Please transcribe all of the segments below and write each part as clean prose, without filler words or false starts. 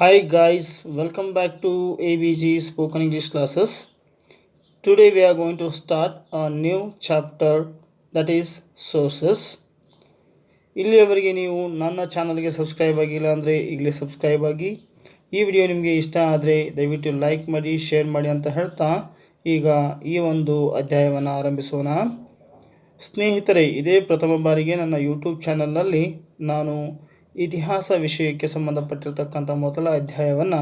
Hi guys, welcome back to ABG Spoken English classes. Today we are going to start a new chapter that is sources. ಇಲ್ಲಿಯವರೆಗೆ ನೀವು ನನ್ನ ಚಾನಲ್ಗೆ subscribe ಆಗಿಲ್ಲ ಅಂದರೆ ಈಗಲೇ subscribe ಆಗಿ. ಈ ವಿಡಿಯೋ ನಿಮಗೆ ಇಷ್ಟ ಆದರೆ ದಯವಿಟ್ಟು ಲೈಕ್ ಮಾಡಿ ಶೇರ್ ಮಾಡಿ ಅಂತ ಹೇಳ್ತಾ ಈಗ ಈ ಒಂದು ಅಧ್ಯಾಯವನ್ನು ಆರಂಭಿಸೋಣ. ಸ್ನೇಹಿತರೆ, ಇದೇ ಪ್ರಥಮ ಬಾರಿಗೆ ನನ್ನ ಯೂಟ್ಯೂಬ್ ಚಾನಲ್ನಲ್ಲಿ ನಾನು ಇತಿಹಾಸ ವಿಷಯಕ್ಕೆ ಸಂಬಂಧಪಟ್ಟಿರ್ತಕ್ಕಂಥ ಮೊದಲ ಅಧ್ಯಾಯವನ್ನು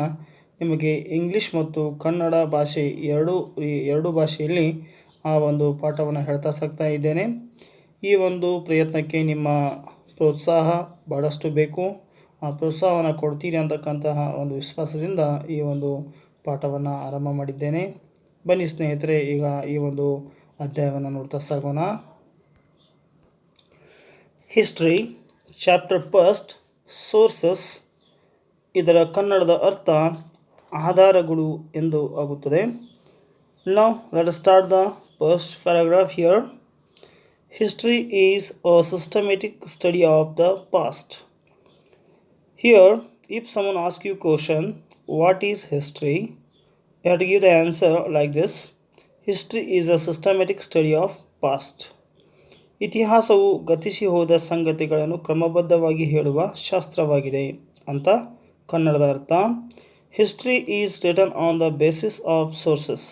ನಿಮಗೆ ಇಂಗ್ಲೀಷ್ ಮತ್ತು ಕನ್ನಡ ಭಾಷೆ ಎರಡು ಭಾಷೆಯಲ್ಲಿ ಆ ಒಂದು ಪಾಠವನ್ನು ಹೇಳ್ತಾ ಸಾಗ್ತಾ ಇದ್ದೇನೆ. ಈ ಒಂದು ಪ್ರಯತ್ನಕ್ಕೆ ನಿಮ್ಮ ಪ್ರೋತ್ಸಾಹ ಭಾಳಷ್ಟು ಬೇಕು. ಆ ಪ್ರೋತ್ಸಾಹವನ್ನು ಕೊಡ್ತೀರಿ ಅಂತಕ್ಕಂತಹ ಒಂದು ವಿಶ್ವಾಸದಿಂದ ಈ ಒಂದು ಪಾಠವನ್ನು ಆರಂಭ ಮಾಡಿದ್ದೇನೆ. ಬನ್ನಿ ಸ್ನೇಹಿತರೆ, ಈಗ ಈ ಒಂದು ಅಧ್ಯಾಯವನ್ನು ನೋಡ್ತಾ ಸಾಗೋಣ. History chapter first sources. ಇದರ ಕನ್ನಡದ ಅರ್ಥ ಆಧಾರಗಳು ಎಂದು ಆಗುತ್ತದೆ. Now let us start the first paragraph here. History is a systematic study of the past. Here, if someone asks you question, what is history? You have to give the answer like this. History is a systematic study of past. ಇತಿಹಾಸವು ಗತಿಸಿ ಹೋದ ಸಂಗತಿಗಳನ್ನು ಕ್ರಮಬದ್ಧವಾಗಿ ಹೇಳುವ ಶಾಸ್ತ್ರವಾಗಿದೆ ಅಂತ ಕನ್ನಡದ ಅರ್ಥ. History is written on the basis of sources.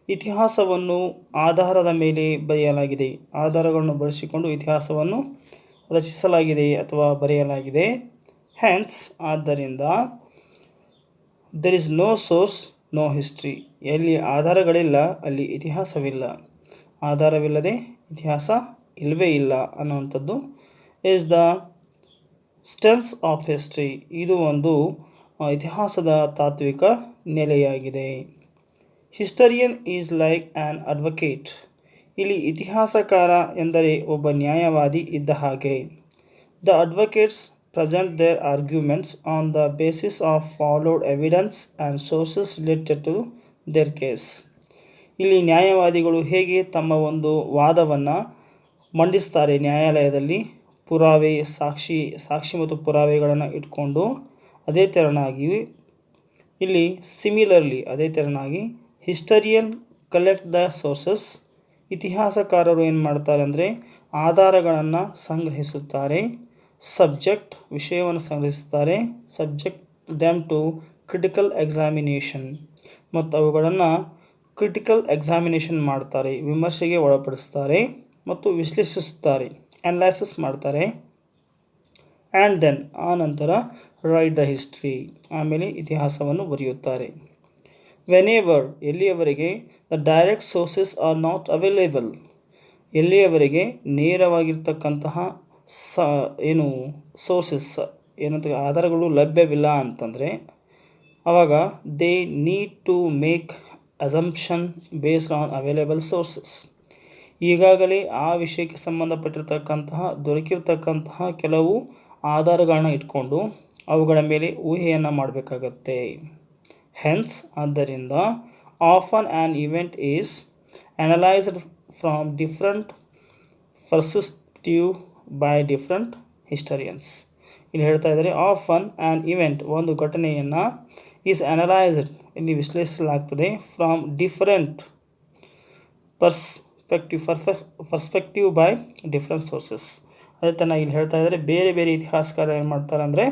ಇತಿಹಾಸವನ್ನು ಆಧಾರದ ಮೇಲೆ ಬರೆಯಲಾಗಿದೆ. ಆಧಾರಗಳನ್ನು ಬಳಸಿಕೊಂಡು ಇತಿಹಾಸವನ್ನು ರಚಿಸಲಾಗಿದೆ ಅಥವಾ ಬರೆಯಲಾಗಿದೆ. ಹೆನ್ಸ್, ಆದ್ದರಿಂದ there is no source no history. ಎಲ್ಲಿ ಆಧಾರಗಳಿಲ್ಲ ಅಲ್ಲಿ ಇತಿಹಾಸವಿಲ್ಲ. ಆಧಾರವಿಲ್ಲದೆ ಇತಿಹಾಸ ಇಲ್ಲವೇ ಇಲ್ಲ ಅನ್ನುವಂಥದ್ದು is the stance of history. ಇದು ಒಂದು ಇತಿಹಾಸದ ತಾತ್ವಿಕ ನೆಲೆಯಾಗಿದೆ. Historian is like an advocate. ಇಲ್ಲಿ ಇತಿಹಾಸಕಾರ ಎಂದರೆ ಒಬ್ಬ ನ್ಯಾಯವಾದಿ ಇದ್ದ ಹಾಗೆ. The advocates present their arguments on the basis of followed evidence and sources related to their case. ಇಲ್ಲಿ ನ್ಯಾಯವಾದಿಗಳು ಹೇಗೆ ತಮ್ಮ ಒಂದು ವಾದವನ್ನು ಮಂಡಿಸ್ತಾರೆ ನ್ಯಾಯಾಲಯದಲ್ಲಿ, ಪುರಾವೆ ಸಾಕ್ಷಿ ಮತ್ತು ಪುರಾವೆಗಳನ್ನು ಇಟ್ಕೊಂಡು, ಅದೇ ತೆರನಾಗಿ ಇಲ್ಲಿ ಸಿಮಿಲರ್ಲಿ ಅದೇ ತೆರನಾಗಿ ಹಿಸ್ಟರಿಯನ್ ಕಲೆಕ್ಟ್ ದ ಸೋರ್ಸಸ್. ಇತಿಹಾಸಕಾರರು ಏನು ಮಾಡ್ತಾರೆ ಅಂದರೆ ಆಧಾರಗಳನ್ನು ಸಂಗ್ರಹಿಸುತ್ತಾರೆ. ಸಬ್ಜೆಕ್ಟ್ ವಿಷಯವನ್ನು ಸಂಗ್ರಹಿಸುತ್ತಾರೆ. Subject them to critical examination, ಮತ್ತು ಅವುಗಳನ್ನು ಕ್ರಿಟಿಕಲ್ ಎಕ್ಸಾಮಿನೇಷನ್ ಮಾಡ್ತಾರೆ, ವಿಮರ್ಶೆಗೆ ಒಳಪಡಿಸ್ತಾರೆ ಮತ್ತು ವಿಶ್ಲೇಷಿಸುತ್ತಾರೆ, ಅನಲೈಸಿಸ್ ಮಾಡ್ತಾರೆ. ಆ್ಯಂಡ್ ದೆನ್ ಆ ನಂತರ ರೈಟ್ ದ ಹಿಸ್ಟ್ರಿ, ಆಮೇಲೆ ಇತಿಹಾಸವನ್ನು ಬರೆಯುತ್ತಾರೆ. ವೆನೆವರ್ ಎಲ್ಲಿಯವರೆಗೆ the direct sources are not available, ಎಲ್ಲಿಯವರೆಗೆ ನೇರವಾಗಿರ್ತಕ್ಕಂತಹ ಸೋರ್ಸಸ್ ಏನಂತ ಆಧಾರಗಳು ಲಭ್ಯವಿಲ್ಲ ಅಂತಂದರೆ ಆವಾಗ they need to make assumption based on available sources. ಈಗಾಗಲೇ ಆ ವಿಷಯಕ್ಕೆ ಸಂಬಂಧಪಟ್ಟಿರ್ತಕ್ಕಂತಹ ದೊರಕಿರ್ತಕ್ಕಂತಹ ಕೆಲವು ಆಧಾರಗಳನ್ನ ಇಟ್ಕೊಂಡು ಅವುಗಳ ಮೇಲೆ ಊಹೆಯನ್ನು ಮಾಡಬೇಕಾಗತ್ತೆ. ಹೆನ್ಸ್, ಆದ್ದರಿಂದ often an event is analysed from different perspective by different historians. ಇಲ್ಲಿ ಹೇಳ್ತಾ ಇದ್ದಾರೆ ಆಫನ್ ಆ್ಯನ್ ಇವೆಂಟ್, ಒಂದು ಘಟನೆಯನ್ನು ಈಸ್ ಅನಲೈಸ್ಡ್ ಇಲ್ಲಿ ವಿಶ್ಲೇಷಿಸಲಾಗ್ತದೆ from different perspective by different sources. ಅದೇ ಥರ ಇಲ್ಲಿ ಹೇಳ್ತಾ ಇದ್ದಾರೆ ಬೇರೆ ಬೇರೆ ಇತಿಹಾಸಕಾರ ಏನು ಮಾಡ್ತಾರೆ ಅಂದರೆ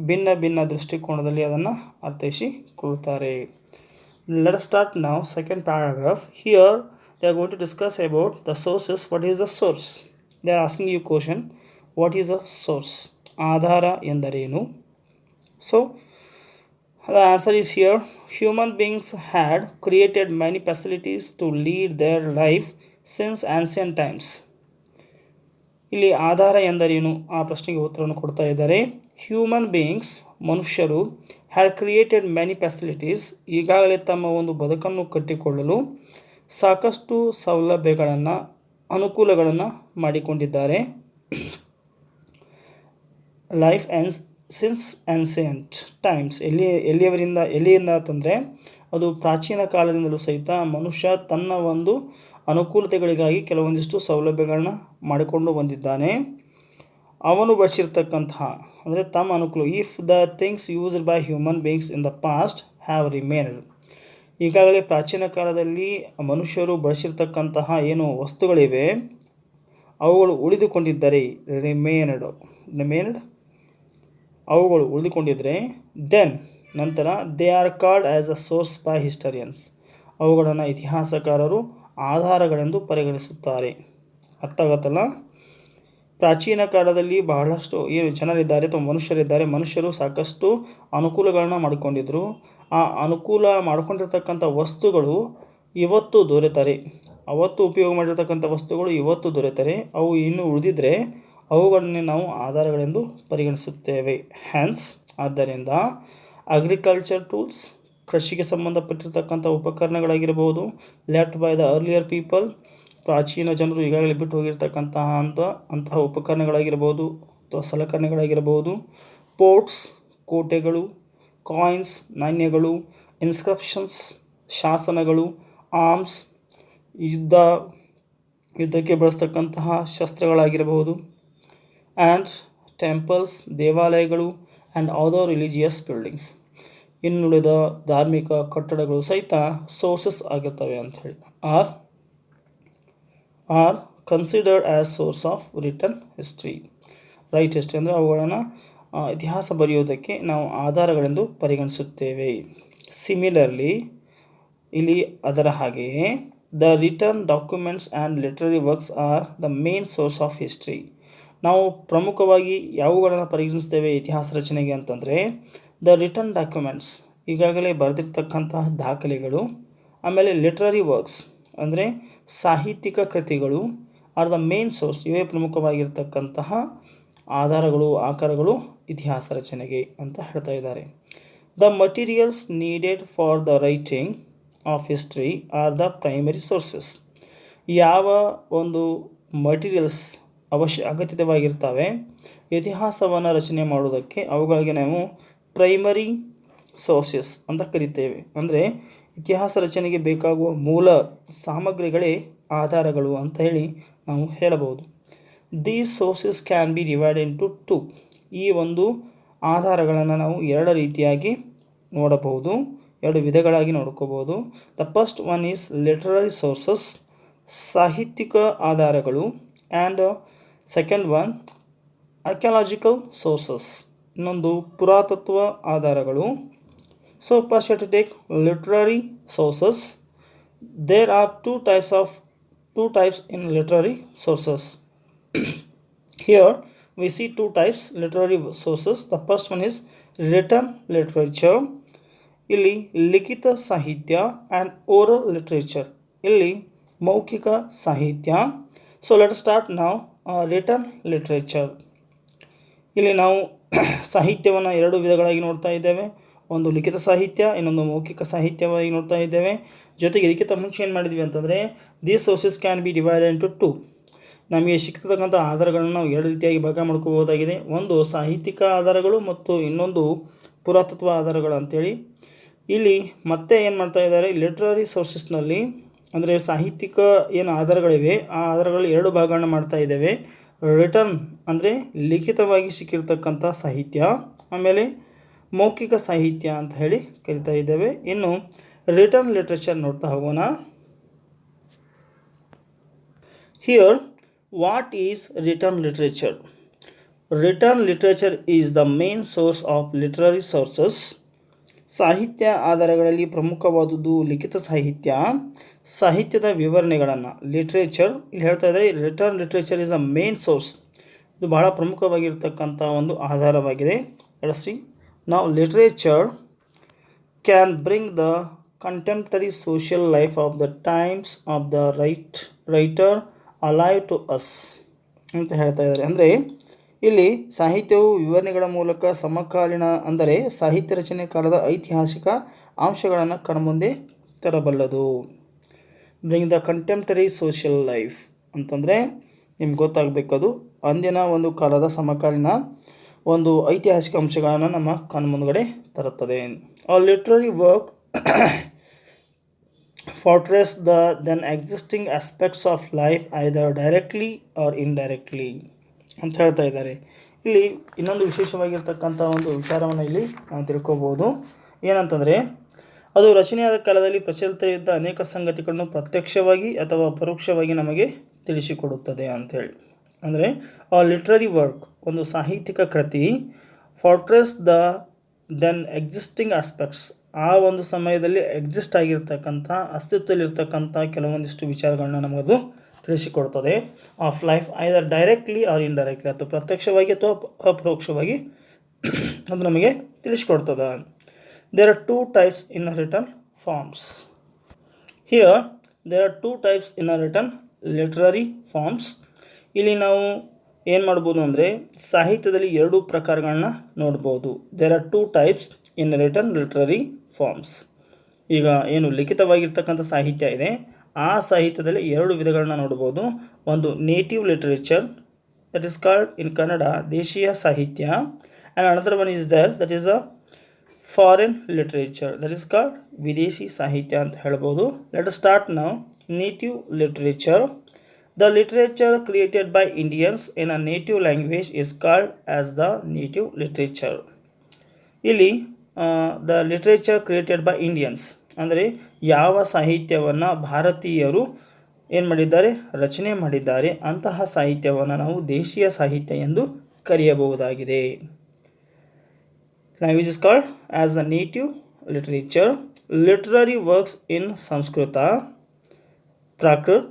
ಭಿನ್ನ ಭಿನ್ನ ದೃಷ್ಟಿಕೋನದಲ್ಲಿ ಅದನ್ನು ಅರ್ಥೈಸಿಕೊಳ್ತಾರೆ. Let us start now second paragraph. Here they are going to discuss about the sources. What is the source? They are asking you question, what is a source? ಆಧಾರ ಎಂದರೇನು? So the answer is here. Human beings had created many facilities to lead their life since ancient times. ಇಲ್ಲಿ ಆಧಾರ ಎಂದರೇನು ಆ ಪ್ರಶ್ನೆಗೆ ಉತ್ತರವನ್ನು ಕೊಡ್ತಾ ಇದ್ದಾರೆ. Human beings ಮನುಷ್ಯರು ಹ್ಯಾಡ್ ಕ್ರಿಯೇಟೆಡ್ ಮೆನಿ ಫೆಸಿಲಿಟೀಸ್, ಈಗಾಗಲೇ ತಮ್ಮ ಒಂದು ಬದುಕನ್ನು ಕಟ್ಟಿಕೊಳ್ಳಲು ಸಾಕಷ್ಟು ಸೌಲಭ್ಯಗಳನ್ನು ಅನುಕೂಲಗಳನ್ನು ಮಾಡಿಕೊಂಡಿದ್ದಾರೆ. Life and since ancient times, ಎಲ್ಲಿಯಿಂದ ಅಂತಂದರೆ ಅದು ಪ್ರಾಚೀನ ಕಾಲದಿಂದಲೂ ಸಹಿತ ಮನುಷ್ಯ ತನ್ನ ಒಂದು ಅನುಕೂಲತೆಗಳಿಗಾಗಿ ಕೆಲವೊಂದಿಷ್ಟು ಸೌಲಭ್ಯಗಳನ್ನ ಮಾಡಿಕೊಂಡು ಬಂದಿದ್ದಾನೆ. ಅವನು ಬಳಸಿರ್ತಕ್ಕಂತಹ ಅಂದರೆ ತಮ್ಮ ಅನುಕೂಲ. If the things used by human beings in the past have remained. ಈಗಾಗಲೇ ಪ್ರಾಚೀನ ಕಾಲದಲ್ಲಿ ಮನುಷ್ಯರು ಬಳಸಿರ್ತಕ್ಕಂತಹ ಏನು ವಸ್ತುಗಳಿವೆ ಅವುಗಳು ಉಳಿದುಕೊಂಡಿದ್ದರೆ, ರಿಮೇನ್ಡ್ ಅವುಗಳು ಉಳಿದುಕೊಂಡಿದ್ದರೆ, ದೆನ್ ನಂತರ they are called as a source by historians. ಅವುಗಳನ್ನು ಇತಿಹಾಸಕಾರರು ಆಧಾರಗಳೆಂದು ಪರಿಗಣಿಸುತ್ತಾರೆ. ಅರ್ಥ ಆಗತ್ತಲ್ಲ. ಪ್ರಾಚೀನ ಕಾಲದಲ್ಲಿ ಬಹಳಷ್ಟು ಏನು ಜನರಿದ್ದಾರೆ ಅಥವಾ ಮನುಷ್ಯರಿದ್ದಾರೆ, ಮನುಷ್ಯರು ಸಾಕಷ್ಟು ಅನುಕೂಲಗಳನ್ನ ಮಾಡಿಕೊಂಡಿದ್ರು. ಆ ಅನುಕೂಲ ಮಾಡಿಕೊಂಡಿರ್ತಕ್ಕಂಥ ವಸ್ತುಗಳು ಇವತ್ತು ದೊರೆತರೆ, ಅವತ್ತು ಉಪಯೋಗ ಮಾಡಿರ್ತಕ್ಕಂಥ ವಸ್ತುಗಳು ಇವತ್ತು ದೊರೆತರೆ ಅವು ಇನ್ನೂ ಉಳಿದಿದ್ದರೆ ಅವುಗಳನ್ನೇ ನಾವು ಆಧಾರಗಳೆಂದು ಪರಿಗಣಿಸುತ್ತೇವೆ. ಹ್ಯಾನ್ಸ್ ಆದ್ದರಿಂದ ಅಗ್ರಿಕಲ್ಚರ್ ಟೂಲ್ಸ್, ಕೃಷಿಗೆ ಸಂಬಂಧಪಟ್ಟಿರ್ತಕ್ಕಂಥ ಉಪಕರಣಗಳಾಗಿರ್ಬೋದು, left by the earlier people, ಪ್ರಾಚೀನ ಜನರು ಈಗಾಗಲೇ ಬಿಟ್ಟು ಹೋಗಿರ್ತಕ್ಕಂತಹ ಉಪಕರಣಗಳಾಗಿರ್ಬೋದು ಅಥವಾ ಸಲಕರಣೆಗಳಾಗಿರ್ಬೋದು, ಪೋರ್ಟ್ಸ್ ಕೋಟೆಗಳು, ಕಾಯಿನ್ಸ್ ನಾಣ್ಯಗಳು, ಇನ್ಸ್ಕ್ರಿಪ್ಷನ್ಸ್ ಶಾಸನಗಳು, ಆರ್ಮ್ಸ್ ಯುದ್ಧಕ್ಕೆ ಬಳಸ್ತಕ್ಕಂತಹ ಶಸ್ತ್ರಗಳಾಗಿರಬಹುದು, ಆ್ಯಂಡ್ ಟೆಂಪಲ್ಸ್ ದೇವಾಲಯಗಳು, ಆ್ಯಂಡ್ ಅದರ್ ರಿಲಿಜಿಯಸ್ ಬಿಲ್ಡಿಂಗ್ಸ್ ಇನ್ನುಳಿದ ಧಾರ್ಮಿಕ ಕಟ್ಟಡಗಳು ಸಹಿತ ಸೋರ್ಸಸ್ ಆಗಿರ್ತವೆ ಅಂಥೇಳಿ are considered as source of written history. Write history ಅಂದರೆ ಅವುಗಳನ್ನು ಇತಿಹಾಸ ಬರೆಯುವುದಕ್ಕೆ ನಾವು ಆಧಾರಗಳೆಂದು ಪರಿಗಣಿಸುತ್ತೇವೆ. ಸಿಮಿಲರ್ಲಿ ಇಲ್ಲಿ ಅದರ ಹಾಗೆಯೇ the return documents and literary works are the main source of history. ನಾವು ಪ್ರಮುಖವಾಗಿ ಯಾವುಗಳನ್ನು ಪರಿಗಣಿಸ್ತೇವೆ ಇತಿಹಾಸ ರಚನೆಗೆ ಅಂತಂದರೆ, ದ ರಿಟರ್ನ್ ಡಾಕ್ಯುಮೆಂಟ್ಸ್ ಈಗಾಗಲೇ ಬರೆದಿರ್ತಕ್ಕಂತಹ ದಾಖಲೆಗಳು, ಆಮೇಲೆ ಲಿಟ್ರರಿ ವರ್ಕ್ಸ್ ಅಂದರೆ ಸಾಹಿತ್ಯಿಕ ಕೃತಿಗಳು, ಆರ್ ದ ಮೇನ್ ಸೋರ್ಸ್ ಇವೇ ಪ್ರಮುಖವಾಗಿರ್ತಕ್ಕಂತಹ ಆಧಾರಗಳು ಆಕಾರಗಳು ಇತಿಹಾಸ ರಚನೆಗೆ ಅಂತ ಹೇಳ್ತಾ ಇದ್ದಾರೆ. The materials needed for the writing of history are the primary sources. ಯಾವ ಒಂದು ಮಟೀರಿಯಲ್ಸ್ ಅಗತ್ಯವಾಗಿರ್ತವೆ ಇತಿಹಾಸವನ್ನು ರಚನೆ ಮಾಡುವುದಕ್ಕೆ ಅವುಗಳಿಗೆ ನಾವು ಪ್ರೈಮರಿ ಸೋರ್ಸಸ್ ಅಂತ ಕರಿತೇವೆ. ಅಂದರೆ ಇತಿಹಾಸ ರಚನೆಗೆ ಬೇಕಾಗುವ ಮೂಲ ಸಾಮಗ್ರಿಗಳೇ ಆಧಾರಗಳು ಅಂತ ಹೇಳಿ ನಾವು ಹೇಳಬಹುದು. These sources can be divided into two. ಈ ಒಂದು ಆಧಾರಗಳನ್ನು ನಾವು ಎರಡು ರೀತಿಯಾಗಿ ನೋಡಬಹುದು, ಎರಡು ವಿಧಗಳಾಗಿ ನೋಡ್ಕೋಬಹುದು. The first one is literary sources, ಸಾಹಿತ್ಯಿಕ ಆಧಾರಗಳು, and second one archaeological sources, ಇನ್ನೊಂದು ಪುರಾತತ್ವ ಆಧಾರಗಳು. So first to take literary sources. There are two types in literary sources. Here we see two types literary sources. The first one is written literature. ಇಲ್ಲಿ ಲಿಖಿತ ಸಾಹಿತ್ಯ and oral literature, ಇಲ್ಲಿ ಮೌಖಿಕ ಸಾಹಿತ್ಯ. So let start ನಾವು return literature. ಇಲ್ಲಿ ನಾವು ಸಾಹಿತ್ಯವನ್ನು ಎರಡು ವಿಧಗಳಾಗಿ ನೋಡ್ತಾ ಇದ್ದೇವೆ. ಒಂದು ಲಿಖಿತ ಸಾಹಿತ್ಯ, ಇನ್ನೊಂದು ಮೌಖಿಕ ಸಾಹಿತ್ಯವಾಗಿ ನೋಡ್ತಾ ಇದ್ದೇವೆ. ಜೊತೆಗೆ ಇದಕ್ಕಿಂತ ಮುಂಚೆ ಏನು ಮಾಡಿದ್ವಿ ಅಂತಂದರೆ, these sources can be divided into to. ನಮಗೆ ಸಿಕ್ತಕ್ಕಂಥ ಆಧಾರಗಳನ್ನು ನಾವು ಎರಡು ರೀತಿಯಾಗಿ ಭಾಗ ಮಾಡ್ಕೋಬೋದಾಗಿದೆ. ಒಂದು ಸಾಹಿತ್ಯಿಕ ಆಧಾರಗಳು ಮತ್ತು ಇನ್ನೊಂದು ಪುರಾತತ್ವ ಆಧಾರಗಳು ಅಂಥೇಳಿ. ಇಲ್ಲಿ ಮತ್ತೆ ಏನು ಮಾಡ್ತಾ ಇದ್ದಾರೆ, ಲಿಟ್ರರಿ ಸೋರ್ಸಸ್ನಲ್ಲಿ ಅಂದರೆ ಸಾಹಿತ್ಯಿಕ ಏನು ಆಧಾರಗಳಿವೆ ಆ ಆಧಾರಗಳಲ್ಲಿ ಎರಡು ಭಾಗಗಳನ್ನು ಮಾಡ್ತಾ ಇದ್ದೇವೆ. ರಿಟರ್ನ್ ಅಂದರೆ ಲಿಖಿತವಾಗಿ ಸಿಕ್ಕಿರ್ತಕ್ಕಂಥ ಸಾಹಿತ್ಯ, ಆಮೇಲೆ ಮೌಖಿಕ ಸಾಹಿತ್ಯ ಅಂತ ಹೇಳಿ ಕರಿತಾ ಇದ್ದೇವೆ. ಇನ್ನು ರಿಟರ್ನ್ ಲಿಟ್ರೇಚರ್ ನೋಡ್ತಾ ಹೋಗೋಣ. Here what is written literature? Return literature is the main source of literary sources. ಸಾಹಿತ್ಯ ಆಧಾರಗಳಲ್ಲಿ ಪ್ರಮುಖವಾದುದು ಲಿಖಿತ ಸಾಹಿತ್ಯ. ಸಾಹಿತ್ಯದ ವಿವರಣೆಗಳನ್ನು ಲಿಟ್ರೇಚರ್ ಇಲ್ಲಿ ಹೇಳ್ತಾ ಇದ್ದಾರೆ. Written literature is a main source. ಇದು ಬಹಳ ಪ್ರಮುಖವಾಗಿರ್ತಕ್ಕಂಥ ಒಂದು ಆಧಾರವಾಗಿದೆ. ಸಿ ನಾವು literature can bring the contemporary social life of the times of the writer alive to us ಅಂತ ಹೇಳ್ತಾ ಇದ್ದಾರೆ. ಅಂದರೆ ಇಲ್ಲಿ ಸಾಹಿತ್ಯವು ವಿವರಣೆಗಳ ಮೂಲಕ ಸಮಕಾಲೀನ ಅಂದರೆ ಸಾಹಿತ್ಯ ರಚನೆ ಕಾಲದ ಐತಿಹಾಸಿಕ ಅಂಶಗಳನ್ನು ಕಣ್ಮುಂದೆ ತರಬಲ್ಲದು. Bring the contemporary social life ಅಂತಂದರೆ ನಿಮ್ಗೆ ಗೊತ್ತಾಗಬೇಕದು ಅಂದಿನ ಒಂದು ಕಾಲದ ಸಮಕಾಲೀನ ಒಂದು ಐತಿಹಾಸಿಕ ಅಂಶಗಳನ್ನು ನಮ್ಮ ಕಣ್ಮುಂದುಗಡೆ ತರುತ್ತದೆ. ಆ literary work portrays the then existing aspects of life either directly or indirectly ಅಂತ ಹೇಳ್ತಾ ಇದ್ದಾರೆ. ಇಲ್ಲಿ ಇನ್ನೊಂದು ವಿಶೇಷವಾಗಿರ್ತಕ್ಕಂಥ ಒಂದು ವಿಚಾರವನ್ನು ಇಲ್ಲಿ ನಾವು ತಿಳ್ಕೊಬೋದು. ಏನಂತಂದರೆ, ಅದು ರಚನೆಯಾದ ಕಾಲದಲ್ಲಿ ಪ್ರಚಲಿತ ಅನೇಕ ಸಂಗತಿಗಳನ್ನು ಪ್ರತ್ಯಕ್ಷವಾಗಿ ಅಥವಾ ಪರೋಕ್ಷವಾಗಿ ನಮಗೆ ತಿಳಿಸಿಕೊಡುತ್ತದೆ ಅಂಥೇಳಿ. ಅಂದರೆ ಲಿಟ್ರರಿ ವರ್ಕ್, ಒಂದು ಸಾಹಿತ್ಯಿಕ ಕೃತಿ, portrays the then existing aspects, ಆ ಒಂದು ಸಮಯದಲ್ಲಿ ಎಕ್ಸಿಸ್ಟ್ ಆಗಿರ್ತಕ್ಕಂಥ, ಅಸ್ತಿತ್ವದಲ್ಲಿರ್ತಕ್ಕಂಥ ಕೆಲವೊಂದಿಷ್ಟು ವಿಚಾರಗಳನ್ನ ನಮಗದು ತಿಳಿಸಿಕೊಡ್ತದೆ. Of life either directly or indirectly, ಅಥವಾ ಪ್ರತ್ಯಕ್ಷವಾಗಿ ಅಥವಾ ಅಪರೋಕ್ಷವಾಗಿ ಅದು ನಮಗೆ ತಿಳಿಸಿಕೊಡ್ತದೆ. There are 2 types in written forms. Here there are 2 types in written literary forms. ಇಲ್ಲಿ ನಾವು ಏನು ಮಾಡ್ಬೋದು ಅಂದರೆ ಸಾಹಿತ್ಯದಲ್ಲಿ 2 ಪ್ರಕಾರಗಳನ್ನ ನೋಡ್ಬೋದು. There are 2 types in written literary forms. ಈಗ ಏನು ಲಿಖಿತವಾಗಿರ್ತಕ್ಕಂಥ ಸಾಹಿತ್ಯ ಇದೆ, ಆ ಸಾಹಿತ್ಯದಲ್ಲಿ 2 ವಿಧಗಳನ್ನ ನೋಡ್ಬೋದು. ಒಂದು native literature, that is called in Kannada ದೇಶೀಯ ಸಾಹಿತ್ಯ, and another one is there that is a foreign literature, that is called ವಿದೇಶಿ ಸಾಹಿತ್ಯ ಅಂತ ಹೇಳ್ಬೋದು. Let us start now. Native literature. The literature created by Indians in a native language is called as the native literature. ಇಲ್ಲಿ the literature created by Indians ಅಂದರೆ ಯಾವ ಸಾಹಿತ್ಯವನ್ನು ಭಾರತೀಯರು ಏನು ಮಾಡಿದ್ದಾರೆ, ರಚನೆ ಮಾಡಿದ್ದಾರೆ, ಅಂತಹ ಸಾಹಿತ್ಯವನ್ನು ನಾವು ದೇಶೀಯ ಸಾಹಿತ್ಯ ಎಂದು ಕರೆಯಬಹುದಾಗಿದೆ. Language is called as the native literature. Literary works in Sanskrita, Prakrit,